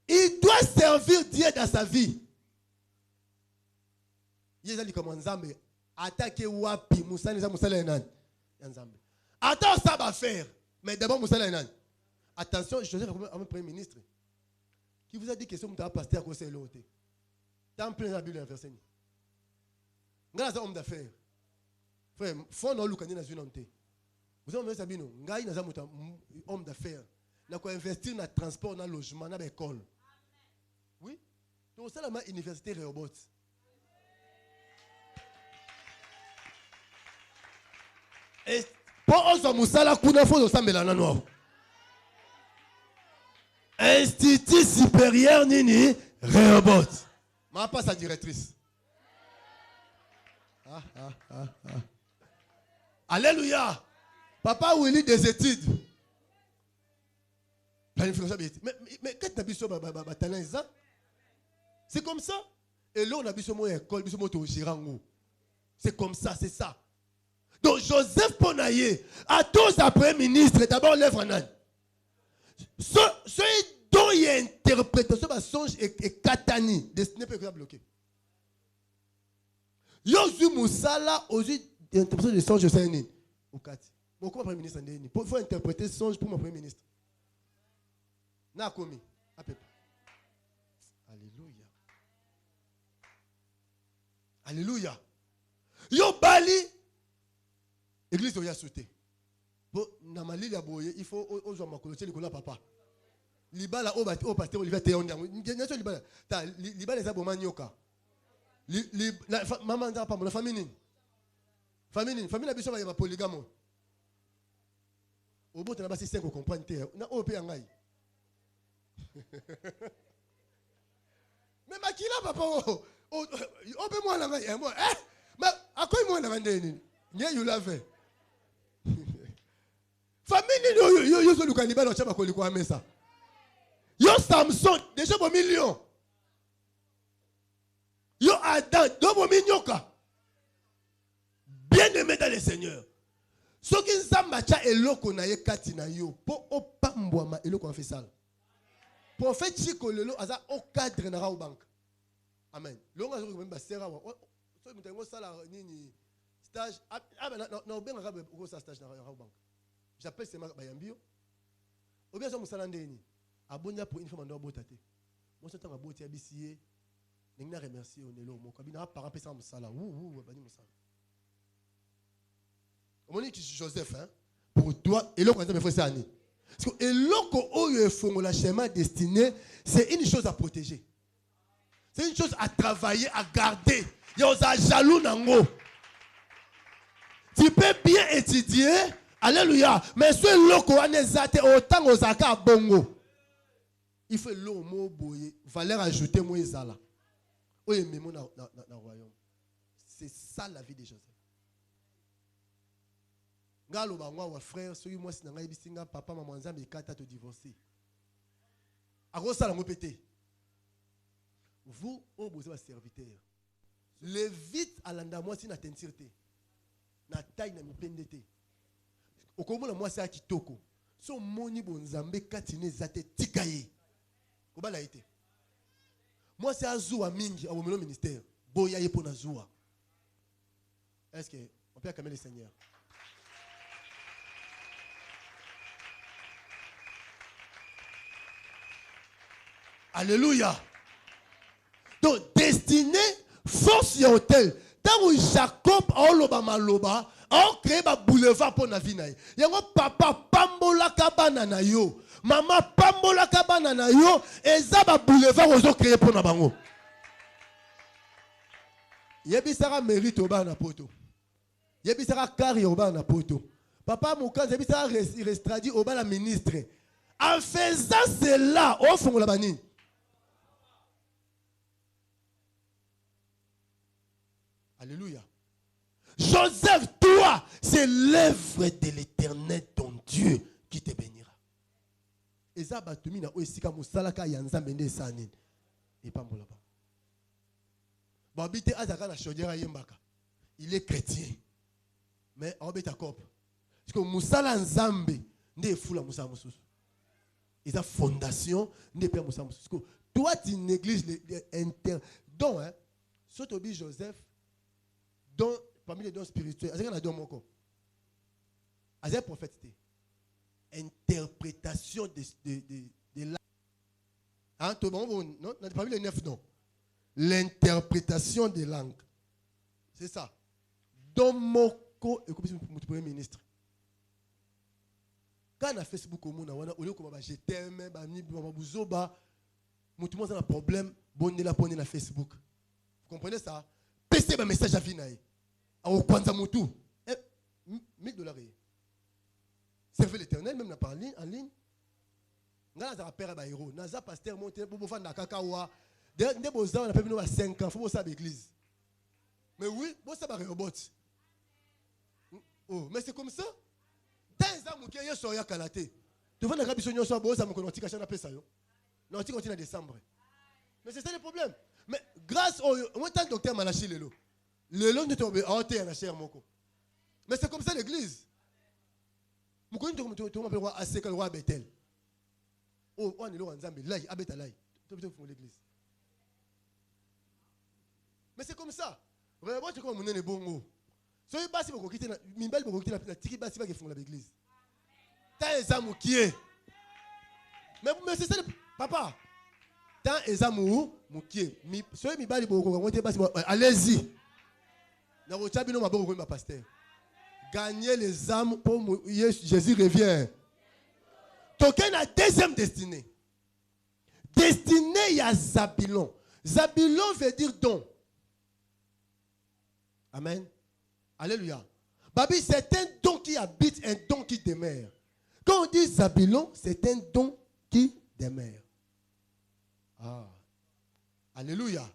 Speaker 2: il doit servir Dieu dans sa vie. Il a dit comme Nzambe, attaquer wapi, Moussa Enan. Attends, ça va faire. Mais d'abord, Moussa Enan. Attention, Joseph est un premier ministre. Qui vous a dit que ce mouta pasteur à cause de l'autre. Tant plein la Bible inversée. Grâce à homme d'affaires. Frère, faut nous lucrer dans une onté. Vous avez vu ça, ngai na zamuta homme d'affaires. Na ko investir dans transport, dans logement, dans école. Oui. Donc ça la université Rehoboth. Et pour ozo musala kuna fo osambela na noir. Institut supérieur nini Rehoboth. Ma pas sa directrice. Alléluia. Papa Willy des études. Planification. Mais quand tu as vu ça, c'est comme ça. Et là, on a vu ce mot école, ce mot girango. C'est comme ça, c'est ça. Donc, Joseph Ponaye, à tous après ministre, d'abord l'œuvre en âne. Ce dont il y a interprétation, ce songe et katani, destiné peut être bloqué. Yosu Moussala, aujourd'hui, interprétation de songe, je sais ni. Au Kati. Mon premier ministre, il faut interpréter songe pour mon premier ministre. Na komi. Alléluia. Alléluia. Yo Bali. Église oya sauté. Bon, na mali la boye, il faut ozo makolote likola papa. Libala o pasteur Olivier Théondia. Nation libala. Ta libala za boma nyoka. Maman nda pa mon famille. Famille la biso ba polygame. Au bout de la base, c'est 5 comprendre. Na o pe ngai. Mais makila papa o pe moi la ngai moi mais akoy moi la ngandeni. Nye you lave. Famille yo so lukaniba no chaba ko liko amesa. Yo Samson déjà bon million. Yo Adam dobo minyoka. Bien aimé dans le Seigneur. Ce qui nzamba cha eloko na ye kati na yo po opambwama eloko en fait ça. Prophète Chiko lelo aza au cadre na ra bank. Amen. Longa zo ko ba sera wa. So mutengo sala nini stage na obenga ka ko sa stage na ra bank. J'appelle c'est bayambio. Ou bien so musala ndeni. Abonya pour une fois mando botate. Moi so tanga boti abisiye. Ninga remercier onelo mo kabina para pesa musala. Bani musala. On dit Joseph, hein, pour toi, et l'autre, il faut ça. Parce que l'autre, le schéma destiné, c'est une chose à protéger. C'est une chose à travailler, à garder. Il y a un jaloux nango. Tu peux bien étudier, alléluia, mais ce l'autre, on est autant aux accords bongo. Il faut l'homme boyer, valeur ajoutée, moi, Zala. Oui, mais mon royaume. C'est ça la vie de Joseph. Ngalo bangwa wa frère soki moi sinanga bisinga papa maman nzambe kata te divorcer. Akosa la ngopete. Vous au besoin serviteur. Le vite à l'anda moi si na tentirte. Na taille na mipendete. Okomona moi c'est kitoko. So moni bonzambe katine zate tikaye. Kobala été. Moi c'est azua mingi au ministère. Boya yepo na zua. Est-ce que on peut acclamer le Seigneur? Alléluia. Donc, destiné, force et hôtel. Tant que Jacob a olobama loba, a créé un boulevard pour la vie. Il y a un papa pambola kabana na yo, maman pambola kabana na yo, et ça un boulevard aux créé pour la bango. Yebisara mérite au bas na poto. Yebisara carrière au bas na poto. Papa Moukan, yebisara restradi au bas la ministre. En faisant cela, au fond la banine. Alléluia. Joseph, toi, c'est l'œuvre de l'Éternel, ton Dieu, qui te bénira. Et ça, batumina oisika musalaka yanza mende sanin. Et pas mon là-bas. Babité Azaka na chaudière yembaka. Il est chrétien. Mais on bête à cop. Parce que Moussala Nzambe, n'est fou la Moussa Moussous. Ils ont fondation, n'est pas Moussa Moussous. Toi, tu négliges les inter. Donc, hein, Sotobi Joseph, dont, parmi les dons spirituels, c'est qu'on a don mon corps. C'est un prophète. Interprétation de la. Hein, non, parmi les 9 dons. L'interprétation des langues. C'est ça. Don Moko, écoutez, mon premier ministre. Quand on a Facebook au monde, on a dit que je t'aime, tout le monde a un problème, bon, on a na Facebook. Vous comprenez ça? PC un message à Vinaï. Au Kwanza Moutou. $1000. Servez l'Éternel, même en ligne. Naza père ba héros, naza pasteur monté pour faire na kakawa. Des beaux ans, on a fait 5 ans, faut ça à l'église. Mais oui, bon ça va robot. Oh, mais c'est comme ça. Dans les hommes qui sont sur Kalaté. Tu vois, la mission sur Bosa, mon petit cachet, on appelle ça. Non, tu continues en décembre. Mais c'est ça le problème. Mais grâce au. Moi, tant que docteur Malachi Lelo. Lelo ne tombe à ôter un cher moko. Mais c'est comme ça l'église. Vous connaissez tout le monde assez que le roi Bethel. Oh, on est là en Zambie. Là, il habite à l'ail. Tu peux l'église. Mais c'est comme ça. Vraiment, tu comme mon est bon. So il passe pour quitter Mimbel pour quitter la tiki basse va qui font l'église. T'as un amour qui est. Mais c'est ça papa. T'as un amour qui est. So il Mimbel pour quitter basse allez-y. Na rocha bino mabo ko ma pasteur. Gagner les âmes pour Jésus revient. Token a deuxième destinée. Destinée il y a Zabulon. Zabulon veut dire don. Amen. Alléluia. Babi, c'est un don qui habite, un don qui demeure. Quand on dit Zabulon, c'est un don qui demeure. Ah. Alléluia.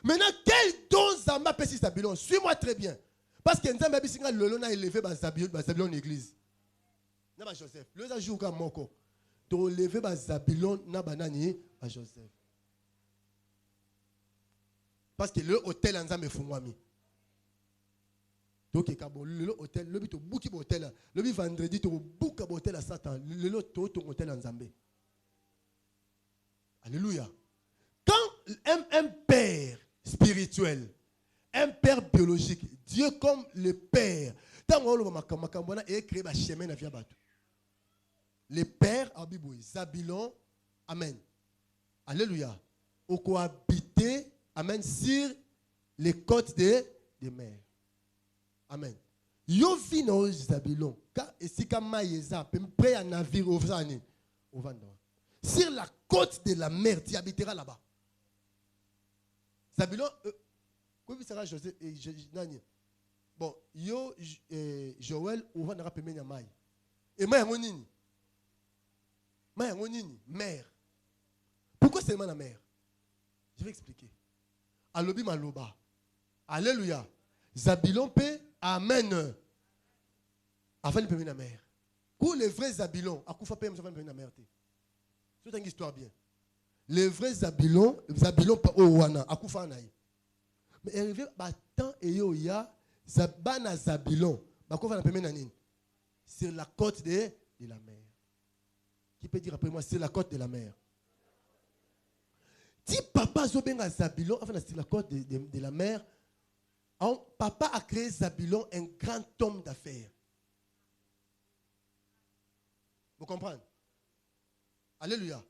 Speaker 2: Maintenant, quel don Zamba peut si Zabulon? Suis-moi très bien. Parce que Nzamba Bisinga Lolo a élevé Zabulon l'église. N'a Joseph. Le a joué comme Moko. Tu as élevé Zabulon na banani à Joseph. Parce que le hôtel Nzamba Fumwami. Donc, le hôtel, le bito bouki hôtel, le bi vendredi, tu bouka hôtel à Satan, le ton hôtel en Zambie. Alléluia. Quand un père spirituel, un père biologique, Dieu comme le père, tant qu'on a créé un chemin à via bateau. Le père, Abiboué, Zabulon, amen. Alléluia. Au cohabiter, amen, sur les côtes des mers. Amen. Yo vi no Zabulon. Ka esika maïza, près à navire au Vani. Sur la côte de la mer, tu habiteras là-bas. Zabulon, comment sera José et Nani? Bon, yo Joël, on va n'aura pas mené à maï. Et maï ngonini. Maï ngonini, mer. Pourquoi c'est la mer? Je vais expliquer. Alobi maloba. Alléluia. Zabulon paix. Amen. Avant de payer la mer. Pour les vrais Zabulon, à Koufa paye avant de payer la mer. C'est une histoire bien. Les vrais Zabulon pas au Wana, à Koufa naï. Mais arrivé à temps et yo ya Zabana Zabulon, bah qu'on va payer nanine. C'est la côte de la mer. Qui peut dire après moi c'est la côte de la mer. Si papa zobenga Zabulon, enfin c'est la côte de la mer. Papa a créé Zabulon, un grand homme d'affaires. Vous comprenez? Alléluia.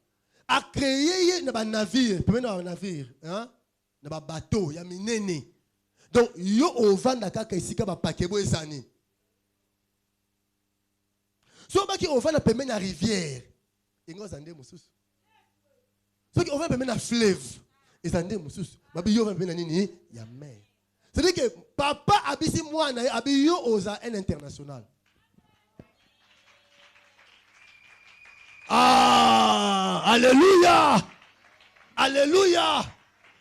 Speaker 2: A créé un navire, un navire, hein? Un bateau, il y a minene. Donc, yo au vent d'aka ici ka pakebo ezani. So ba ki au vent na pemé na rivière, ingo zande mususu. So ki au vent pemé na fleuve, ezande mususu. Ba bi yo vent pemé na nini? Ya mer. C'est-à-dire que papa abisi moi na abiyo oza un international. Ah, alléluia. Alléluia.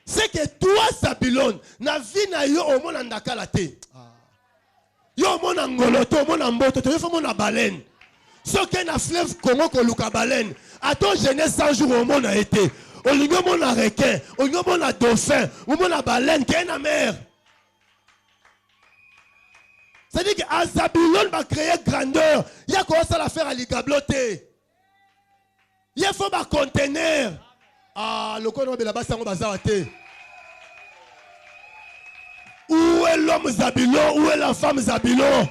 Speaker 2: C'est que toi Zabulon, na vie na yo au monde ndakala te. Yo mon angoloto, mon amboto, to yo mon baleine. Ce que na fleuve Congo ko luka baleine. À ton jeunesse 100 jours au monde a été. olingo mona requin, olingo mona dauphin, ou mona baleine qui est na mer. C'est-à-dire que Zabulon va créer grandeur. Il y a quoi ça à faire à l'igabloté. Il faut un conteneur. Ah, le corps de la base, où est l'homme Zabulon? Où est la femme Zabulon?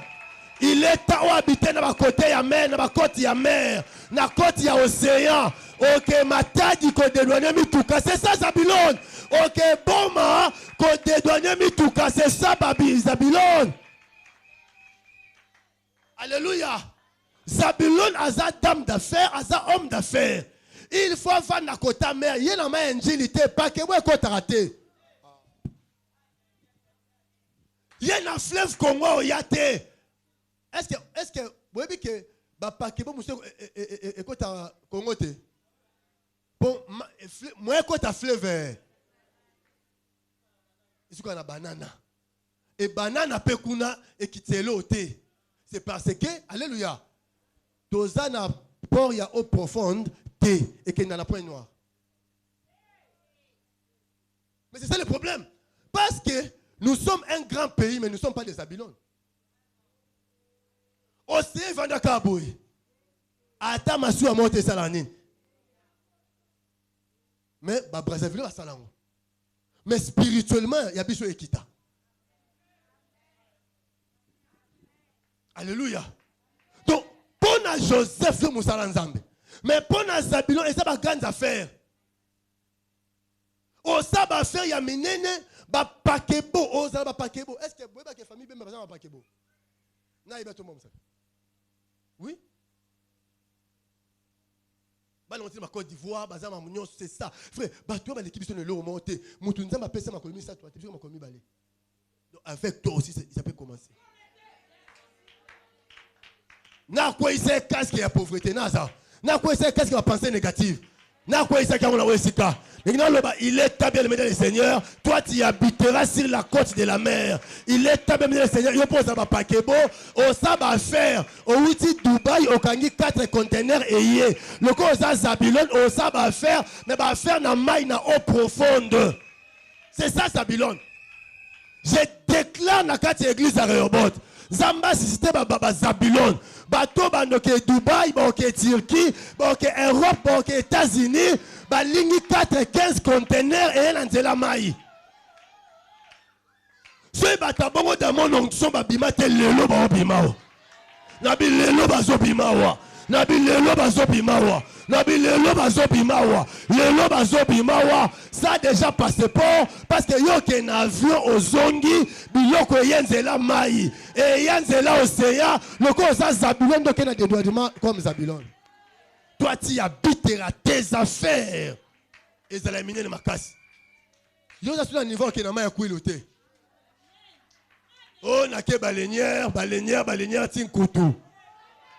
Speaker 2: Il est temps d'habiter dans la côté de la mer, dans la côte de la mer, dans la côte de l'océan. Ok, ma tadi ko dédouaner mituka, c'est ça Zabulon. Ok, bon ma ko dédouaner mituka, c'est ça Zabulon. Alléluia. Zabulon a sa dame d'affaires, a sa homme d'affaires. Il faut faire la côte de la mer. Il y a une ingélité, pas que vous avez raté. Il y a un fleuve Congo, il y a été. Est-ce que vous voyez que Bakebo monsieur écoute Congo te bon moi écoute à fleuve ici qu'on a banana et banana pe kuna et kitelo te c'est parce que alléluia tozana port ya eau profonde te et que n'a point noir mais c'est ça le problème parce que nous sommes un grand pays mais nous ne sommes pas des Zabulon. Océan vanda kaboy. Ata masu a monté salanine. Mais Brazzaville va salango. Mais spirituellement, il y a biso ekita. Alléluia. Donc, pour Joseph le Moussala Nzambe. Mais pour Zabulon, et ça va grandes affaires. Au ça va faire, il y a minene, ba pakebo, au ça va pakebo. Est-ce que vous voyez que la famille va faire pakebo? Non, il va tout le monde ça. Oui? Bah on dit ma Côte d'Ivoire, bah ça ma mounion c'est ça. Frère, bah toi bah l'équipe sont le monter. Moutounza m'a payé ma commis ça toi, tu sais ma commis balé. Donc avec toi aussi ça peut commencer. Na quoi il sait qu'est-ce qu'il y a pauvreté na ça. Na quoi il sait qu'est-ce qu'il va penser négatif. Na quoi il sait qu'on a wesika. Il est tablé le Seigneur. Toi, tu habiteras sur la côte de la mer. Il est tablé le Seigneur. Il pose à Pakebo. Au Saba faire. Au Outi Dubaï. Au Kangi 4 conteneurs et le corps Zabulon. Au Saba faire. Mais va faire na maille na eau profonde. C'est ça Zabulon. Je déclare na 4 églises à Rehoboth. Zamba système baba Zabulon. Bateau bandoke Dubaï, bandoke Turquie, bandoke Europe, bandoke États-Unis, balingi 4-15 conteneurs et un la maille. Ce batabongo dans mon onction babima te lelo ba bimao. Nabi lelo bazo bimawa. Nabi lelo bazo bimawa. Nabi lelo bazo bimawa. Lelo bazo bimawa. Ça a déjà passé parce que yo ke un avion au zongi, biloko yenzela mai et yenzela océan, le ko ça Zabulon donc na dédouanement comme Zabulon. Toi tu habiteras tes affaires. Et ça éliminer le makasi. Yo ça sur un niveau que na mai kuiloté. Oh na ke baleinière tin kutu.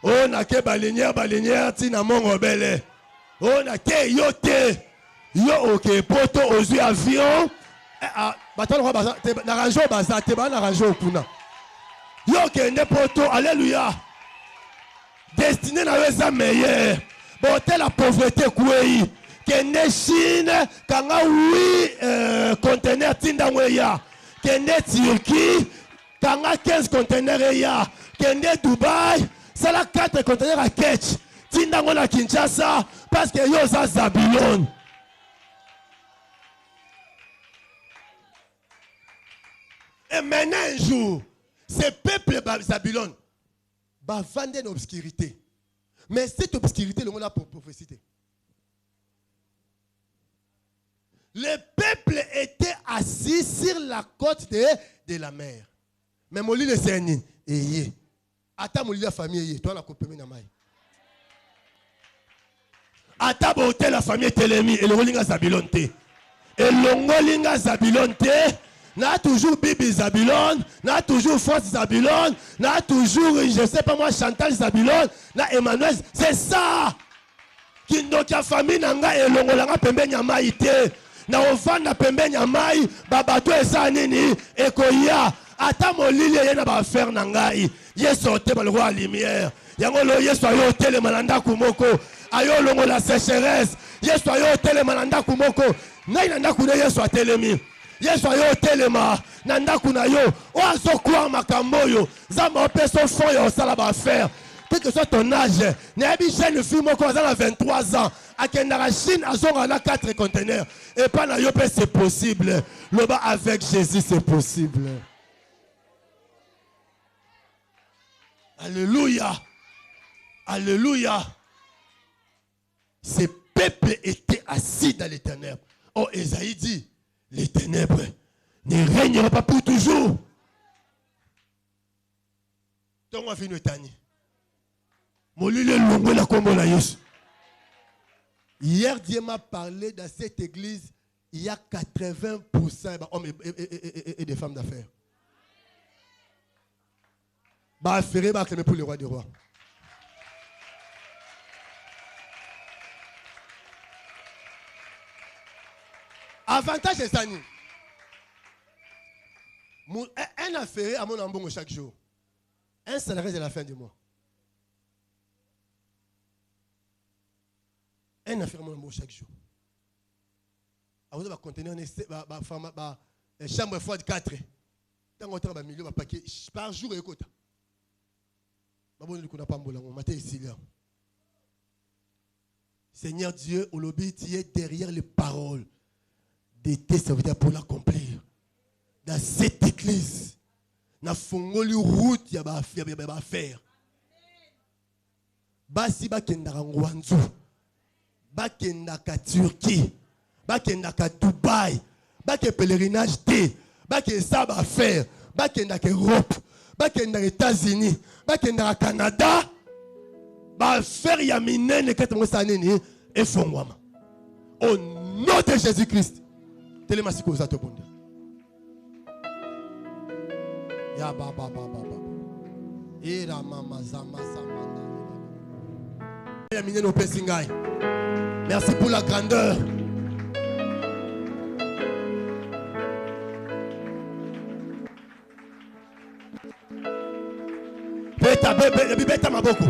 Speaker 2: Oh na ke baleinière tin na mongo bele. Oh na ke yote. Yo ok poto aux avions batalo ba na ranjo baza te ba na ranjo kuna yo ok ne poto alléluia destiné na weza meilleur bon telle la pauvreté kuei que ne Chine kanga oui conteneur tinda weya que ne Turquie kanga 15 conteneurs ya que ne Dubaï c'est la 4 conteneurs à Ketch tinda ngona Kinshasa parce que yo za Zabulon. Et maintenant un jour, ce peuple Zabulon va vendre une obscurité. Mais cette obscurité, le monde a pour prophétie. Le peuple était assis sur la côte de la mer. Mais mon lit le Seigneur, et attends mon lit la famille, toi la copine na mai. Attends beauté la famille Telemi et le rolinga Zabulon te. Et le rolinga Zabulon te. N'a toujours Bibi Zabulon, n'a toujours Force Zabulon, n'a toujours, je ne sais pas moi, Chantal Zabulon, n'a Emmanuel, c'est ça. Qui donc a famille nanga et l'ongolanga pembe nyamaïte, n'a ofan na pembe nyamaï, babato et ça nini, et koya, ata molili yena ba faire nangai, yesote ba le roi lumière, yango lo yeso ayo tele malanda kumoko, ayo longo la sécheresse, Yesu ayo telema na ndaku moko. Ngai na ndaku na Yesu atelemi. Yesu ayo telema na ndaku na yo. O azokwa makambo yo. Nzambe opeso fond yo sala ba faire. Quel que soit ton âge, Nabi jeune fille moko a 23 ans. A Kendara Chine a 4 conteneurs. Et pas na yo c'est possible. Le bas avec Jésus c'est possible. Alléluia. Alléluia. Ces peuples étaient assis dans les ténèbres. Oh, Esaïe dit, les ténèbres ne régneront pas pour toujours. Donc on fait une tani. Hier, Dieu m'a parlé dans cette église, il y a 80% d'hommes et de femmes d'affaires. Bah, ferré, bah, pour le roi des rois. Avantage est ça. Un affaire à mon embauche chaque jour. Un salarié à la fin du mois. Un affaire à mon embauche chaque jour. À vous contenir une chambre fois de 4. Tant qu'on travaille milieu, paquet par jour et écoute. Seigneur Dieu, au lobby, tu es derrière les paroles de tes serviteurs pour l'accomplir. Dans cette église, na fongoli route ya ba faire. Basi ba kenda Rwanda, ba kenda ka Turquie, ba kenda ka Dubaï, ba ke pèlerinage té, ba ke ça ba faire, ba kenda ka Europe, ba kenda États-Unis, ba kenda Canada, ba faire ya minene kete mo saneni e fongwama. Au nom de Jésus-Christ. Télémasiko za to bonde. Ya baba baba baba. Ira mama zama zama. Ya minene opesingai. Merci pour la grandeur. Beta bebe beta maboko.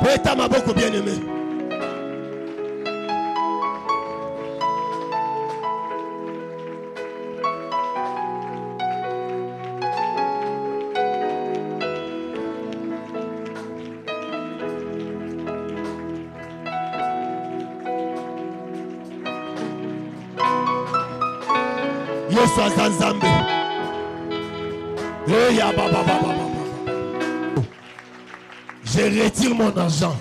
Speaker 2: Beta maboko bien aimé. Yesu azanzambe. Ya baba baba. Je retire mon argent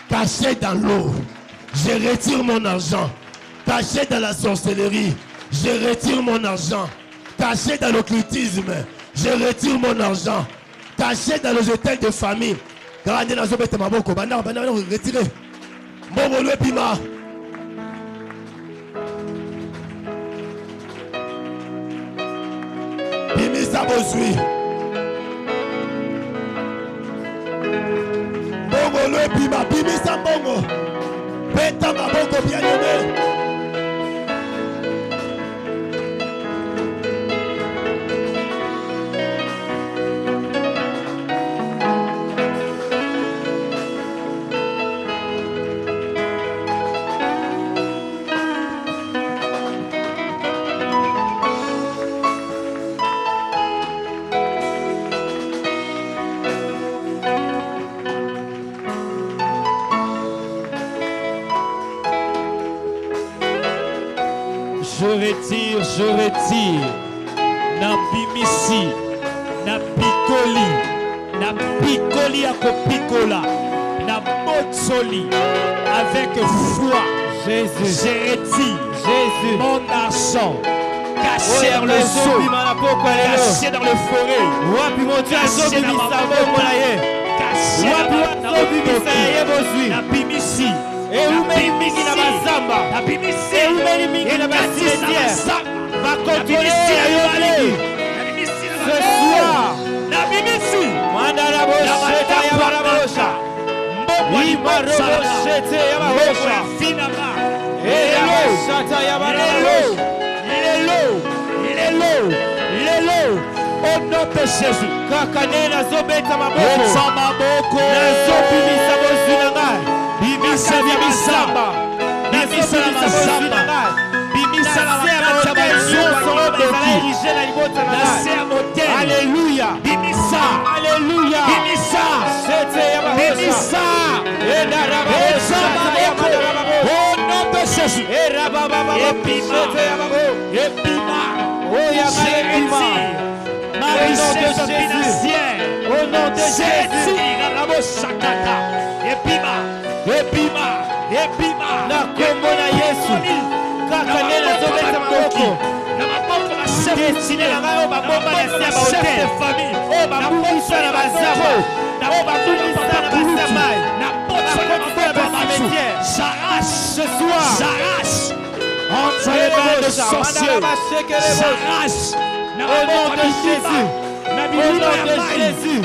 Speaker 2: caché dans l'eau. Je retire mon argent caché dans la sorcellerie. Je retire mon argent caché dans l'occultisme. Je retire mon argent caché dans les hôtels de famille. Retirez. Mbongolo pima. Bimisa bozui. Mbongolo pima. Bimisa mbongo. Beta mabongo bien aimé.
Speaker 3: Je retire, na bimisi, na pikoli à kopikola, na motsoli, avec foi, Jésus, je retire, Jésus, mon argent, caché dans le zoo, caché dans le forêt, caché dans ma caché dans la bimisi. Et où mène mingi na bazamba, na bimisi, et où mène mingi na basistière, va continuer à aller. Ce soir, na bimisi, manda la bosha, ya bara bosha, Au nom de Jésus. Kakanena zobeta maboko. Nazopimisa bozuna ngai. Bimisa bimisa. Bimisa bimisa. Bimisa la makati ya bayoso. Alléluia. Bimisa. Alléluia. Bimisa. Bimisa. Au nom de Jésus. Epima. Marie-Jésus financière. Au nom de Jésus. Epima. Na kombo na Yesu. Kakanela zobeta maboko. Na maboko na chef na ngai babomba na sia ba hotel. O babungisa na bazabo. Na babungisa na bazamai. Na potsa na cimetière. J'arrache ce soir. J'arrache. Entre les mains de sorciers. J'arrache. Au nom de Jésus. Au nom de Jésus.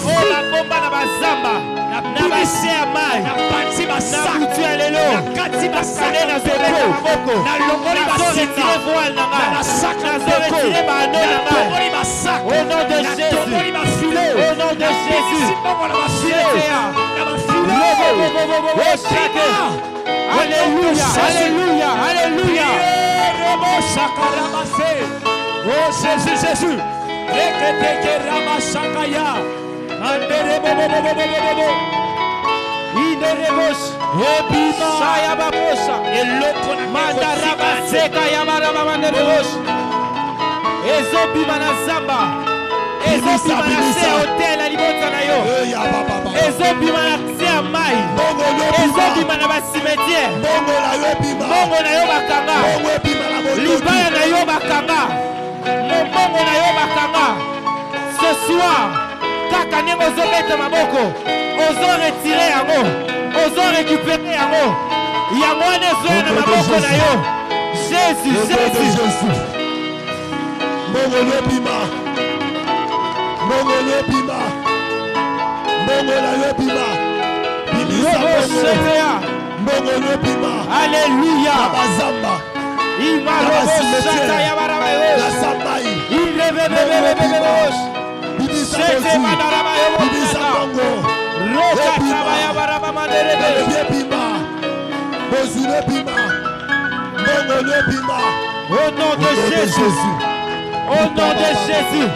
Speaker 3: Oh la bomba na bazamba. Na bise ya mai. Na pati basakutu ya lelo. Na kati basane na zobeko. Na longoli basita. Na sac na zobeko. Na tongoli basak. Au nom de Jésus. Au nom de Jésus. Alléluia. Alléluia. Alléluia. Oh Jésus, Jésus. Ce soir, kaka ndenge ozobeta maboko, ozo retirer yango, ozo récupérer yango. Yango wana ezoya na maboko na yo. Jésus, Jésus.
Speaker 2: Mongolo bima. Mongolo bima. Mongolo bima. Mongolo bima.
Speaker 3: Alléluia.
Speaker 2: Abazamba.
Speaker 3: La
Speaker 2: Sambaï.
Speaker 3: Au nom de Jésus. Au nom de Jésus.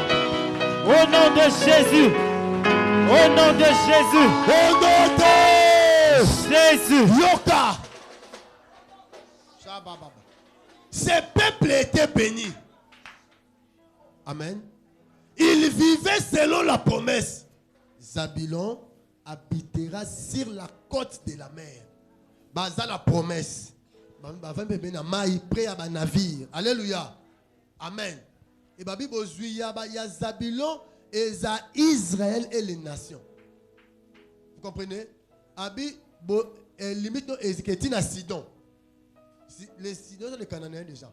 Speaker 3: Au nom de Jésus. Au nom de Jésus.
Speaker 2: Au nom de
Speaker 3: Jésus.
Speaker 2: Yoka. Ce peuple était béni. Amen. Il vivait selon la promesse. Zabulon habitera sur la côte de la mer. Baza la promesse. Prêt à navire. Alléluia. Amen. Et Babi Bozuya, il y a Zabulon et Israël et les nations. Vous comprenez? Abi limite Ezekiel à Sidon. Les Sidon sont les Cananéens déjà.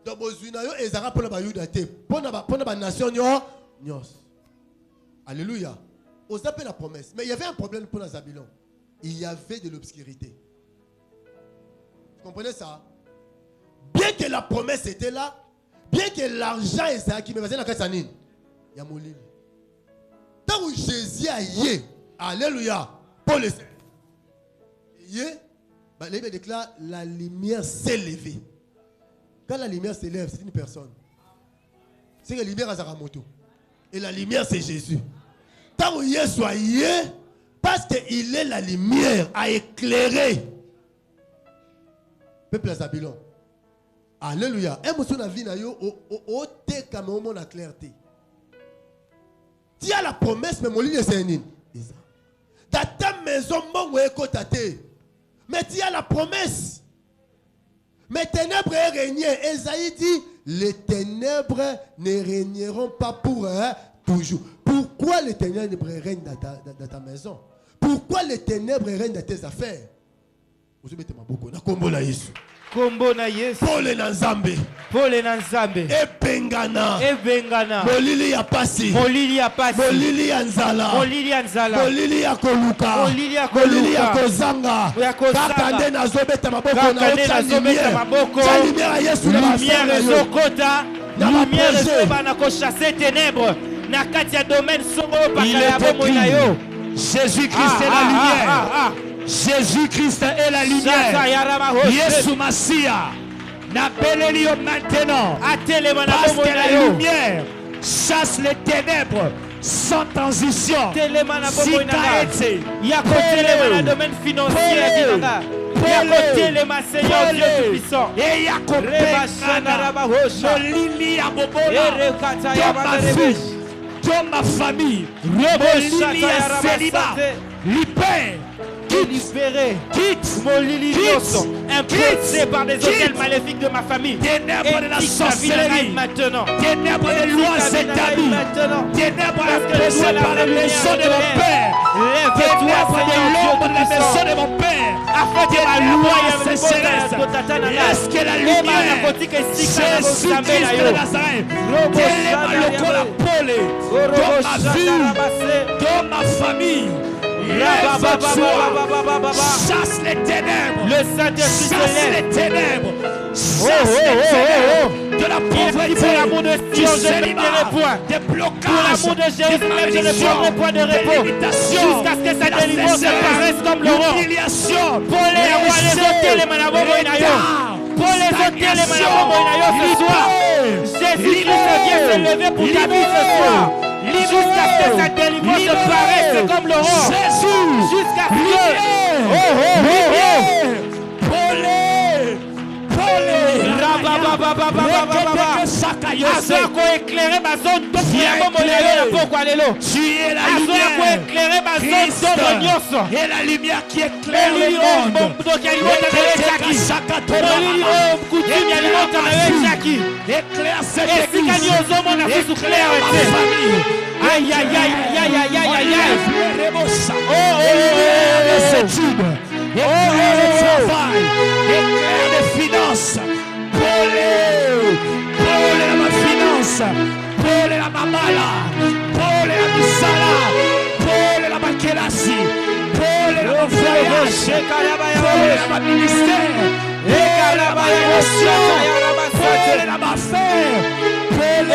Speaker 2: Donc Bozunayo et Zara pour la Bayouda pour la nation Nyos. Alléluia. On s'appelle la promesse. Mais il y avait un problème pour la Zabulon. Il y avait de l'obscurité. Vous comprenez ça? Bien que la promesse était là, bien que l'argent est ça qui me faisait la Kassanine, il y a mon livre. Tant que Jésus a yé, alléluia, pour le yé, le livre déclare la lumière s'est levée. Quand la lumière s'élève, c'est une personne. C'est que la lumière a Zaramoto. Et la lumière, c'est Jésus. Tant que Jésus soit yé, parce qu'il est la lumière à éclairer. Peuple à Zabulon. Alléluia. Et monsieur na vie na yo o te comme au monde la clarté. Tu as la promesse mais mon lit c'est une. Dans ta maison mon écoute. Mais tu as la promesse. Mais ténèbres régner. Esaïe dit les ténèbres ne régneront pas pour toujours. Pourquoi les ténèbres règnent dans ta maison? Pourquoi les ténèbres règnent dans tes affaires? Vous mettez ma beaucoup. Na kombo la Yesu.
Speaker 1: Kombo na Yesu.
Speaker 2: Pole na Nzambe.
Speaker 1: Pole na Nzambe.
Speaker 2: Ebengana.
Speaker 1: Ebengana.
Speaker 2: Molili ya pasi.
Speaker 1: Molili ya pasi.
Speaker 2: Molili ya nzala.
Speaker 1: Molili ya nzala.
Speaker 2: Molili ya koluka.
Speaker 1: Molili ya koluka.
Speaker 2: Molili ya kozanga. Kaka nde nazobeta maboko na yo.
Speaker 1: Kaka nazobeta maboko.
Speaker 2: Lumière ya Yesu na
Speaker 1: lumière ezokota. Lumière ezoba na kochasser ténèbres. Na kati ya domaine songo bakala ya bomoi na yo.
Speaker 3: Jésus-Christ est la lumière. Jésus-Christ est la lumière. Yesu Masia. N'appelez-le maintenant. Parce que la lumière chasse les ténèbres sans transition. Si Kaete,
Speaker 1: il y a côté le domaine financier. Il y a côté le Seigneur Dieu Tout-Puissant.
Speaker 3: Et il y a côté dans ma famille, Molili à célibat, libère, quitte,
Speaker 1: imprégné par des hôtels maléfiques de ma famille.
Speaker 3: Ténèbres de la sorcellerie,
Speaker 1: maintenant.
Speaker 3: Ténèbres des lois établies, ténèbres imposées par la maison de mon père, ténèbres de l'ombre de la maison de mon père, afin que la loi sécheresse. Est-ce que la lumière, Jésus-Christ de Nazareth, ténèbres locaux la pole, dans ma vie, dans ma famille, chasse les ténèbres, chasse les ténèbres, chasse les ténèbres de la pauvreté,
Speaker 1: pour l'amour de Sion, je ne tiendrai point.
Speaker 3: des blocages,
Speaker 1: pour l'amour de Jérusalem, je ne prendrai point de repos jusqu'à ce que sa délivrance se paraisse comme l'aurore. Pour les rois, les hôtels, les manabomos et nayo. Pour les hôtels, les manabomos et nayo ce soir. Jésus-Christ vient se lever pour ta vie ce soir. Jusqu'à ce que sa délivrance se paraisse comme l'aurore. Jusqu'à ce que... éclairer ma zone tu es la lumière
Speaker 3: et la lumière qui éclaire le monde. Éclaire cette église, éclaire ma famille.
Speaker 1: Aïe aïe aïe aïe aïe aïe aïe aïe.
Speaker 3: Éclaire les études, éclaire le travail, éclaire les finances. Pole la finance, pole la mamala, pole la misala, pole la makelasi, pole la voyage, pole la ministère, pole la pole la affaire, pole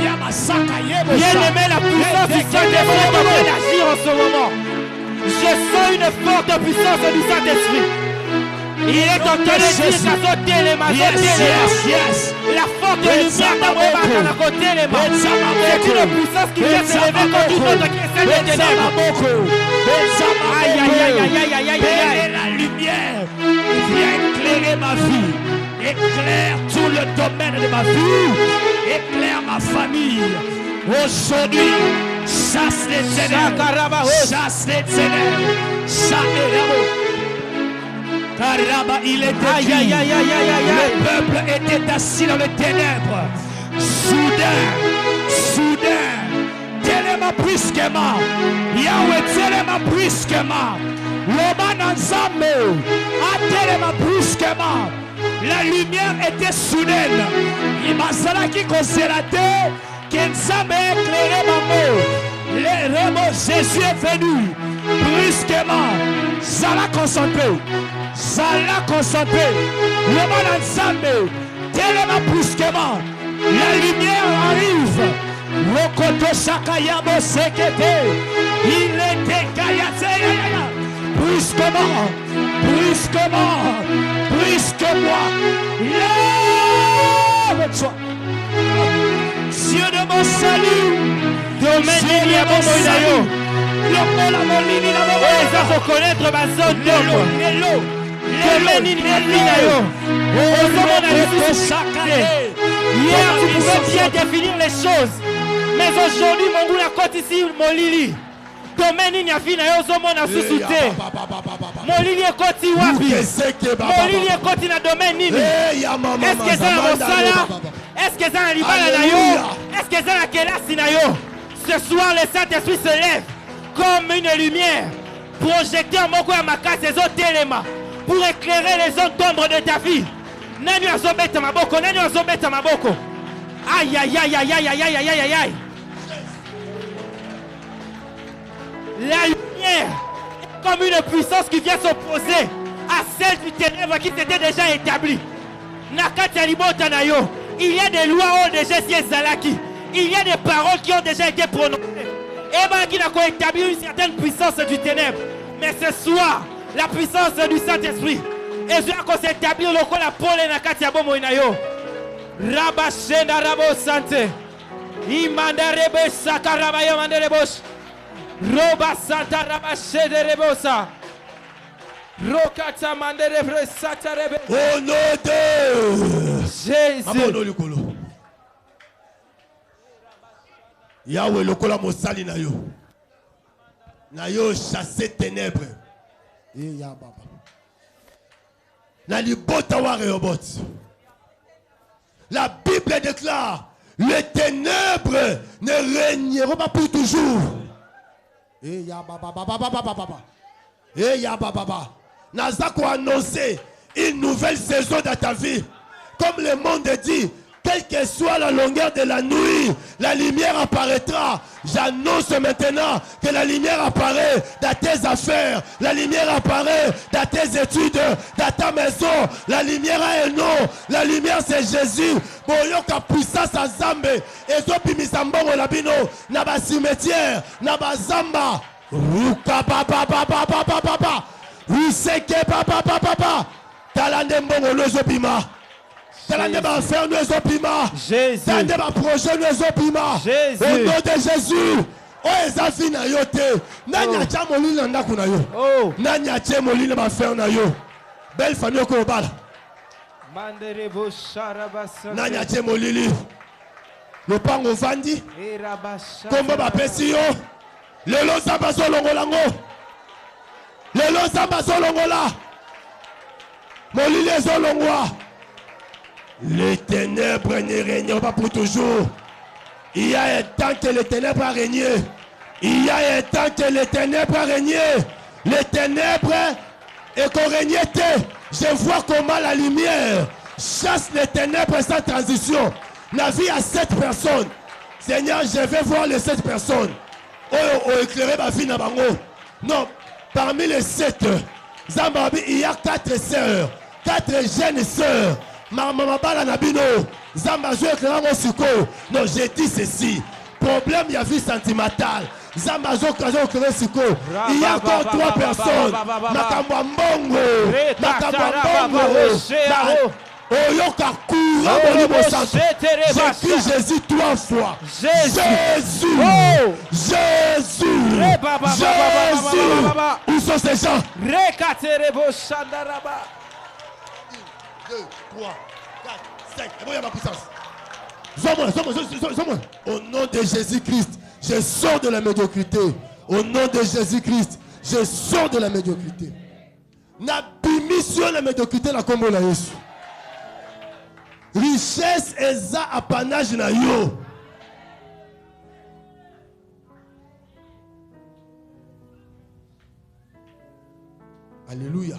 Speaker 3: la masaka yebo.
Speaker 1: Bien-aimé, la puissance du Saint-Esprit va agir en ce moment. Je sens une forte puissance du Saint-Esprit. Il est en train de dire la forte lumière à côté les mains. C'est une puissance qui vient se lever contre une autre qui essaie de ténèbres. Aïe aïe aïe aïe aïe aïe aïe.
Speaker 3: La lumière vient éclairer ma vie. Éclaire tout le domaine de ma vie. Éclaire ma famille. Aujourd'hui, chasse les ténèbres. Chasse les ténèbres. Chasse les ténèbres. Il était dit, le peuple était assis dans les ténèbres. Soudain, tellement brusquement, Yahweh tellement brusquement, l'homme ensemble, tellement brusquement, la lumière était soudaine. Il m'a dit qui considérait qu'il savait éclairer ma mort. Jésus est venu brusquement, ça l'a concentré. Ça l'a concentré. Le monde ensemble, tellement brusquement, la lumière arrive. Rokoto Shakayamo Sekete. Il était Kayate. Brusquement, brusquement. Lève-toi. Dieu de mon salut.
Speaker 1: Domaine à mon moïnayo. Ils vont reconnaître ma zone d'ombre. Hier, tu pouvais bien définir les choses. Mais aujourd'hui, mon goût la côte ici, mon lili. Domaine n'y a fini, na susute. Mon lili est côté wapi. Mon lili est côté na domaine nini. Est-ce que c'est un Rosala? Est-ce que c'est un Libana nayo? Est-ce que c'est un Kelasi nayo? Ce soir, le Saint-Esprit se lève comme une lumière. Projecté en moko ya makasi les autres éléments.
Speaker 3: pour éclairer les zones d'ombre de ta vie. Nani azobeta maboko, nani azobeta maboko. Aïe, aïe, aïe, aïe, aïe, aïe, aïe, aïe, aïe, aïe. La lumière est comme une puissance qui vient s'opposer à celle du ténèbre qui s'était déjà établie. Nakati alibota na yo. Il y a des lois qui ont déjà été zalaki. Il y a des paroles qui ont déjà été prononcées. Et bien qui n'a établi une certaine puissance du ténèbre. Mais ce soir, la puissance du Saint-Esprit. Et je dois qu'on s'établit le coup la pole nakati ya bomo inayo. Rabashenda rabo sante. Imandarebe sakarabayo manderebos. Roba santa rabashede rebosa. Rokata manderebre satarebe.
Speaker 2: Au nom de
Speaker 3: Jésus.
Speaker 2: Yahweh lokola mosali na yo. Na yo chasser ténèbres. Et ya baba. Na libota wa reobot. La Bible déclare les ténèbres ne régneront pas pour toujours. Et ya baba baba baba baba. Et ya baba baba. Nazako annoncer une nouvelle saison dans ta vie. Comme le monde dit, quelle que soit la longueur de la nuit, la lumière apparaîtra. J'annonce maintenant que la lumière apparaît dans tes affaires. La lumière apparaît dans tes études, dans ta maison. La lumière a un nom. La lumière c'est Jésus. Boyoka puissance à Zambe. Et zopi misambongo labino. Naba cimetière. Naba zamba. Ruka baba baba baba baba. Ruseke baba baba baba. Talande mbongo lozo bima. Talande ba faire lozo bima.
Speaker 3: Jésus.
Speaker 2: Talande ba projet lozo bima.
Speaker 3: Jésus.
Speaker 2: Au nom de Jésus. Oh ezafi na yo te. Nanya cha molili na kuna yo.
Speaker 3: Oh.
Speaker 2: Nanya cha molili ba faire na yo. Belle famille ko bala.
Speaker 3: Manderebo sharabasa.
Speaker 2: Nanya cha molili. Le pango vandi. Kombo ba pesi yo. Lelo zamba zo longola ngo. Lelo zamba zo longola. Molili zo longwa. Les ténèbres ne régneront pas pour toujours. Il y a un temps que les ténèbres a régné. Il y a un temps que les ténèbres a régné. Les ténèbres et qu'on régnait. Je vois comment la lumière chasse les ténèbres sans transition. La vie à 7 personnes. Seigneur, je vais voir les 7 personnes. Oh, éclairer ma vie na bango. Non, parmi les 7, Zambabi, il y a 4 sœurs. 4 jeunes sœurs. Maman bala nabino. Zamba joué éclairant mon suko. Non, j'ai dit ceci. Problème, il y a vie sentimentale. Zamba joué éclairant suko. Il y a encore 3 personnes. Makamba mbongo. Makamba mbongo. Oyoka courant j'écris Jésus 3 fois. Jésus. Jésus.
Speaker 3: Oh.
Speaker 2: Jésus. Jésus. Où sont ces gens? 1, 2, 3, 4, 5. Et bon, il y a ma puissance. Sois-moi. Au nom de Jésus-Christ, je sors de la médiocrité. Au nom de Jésus-Christ, je sors de la médiocrité. N'abîme sur la médiocrité la combo la Yesu. Richesse eza apanage na yo. Alléluia.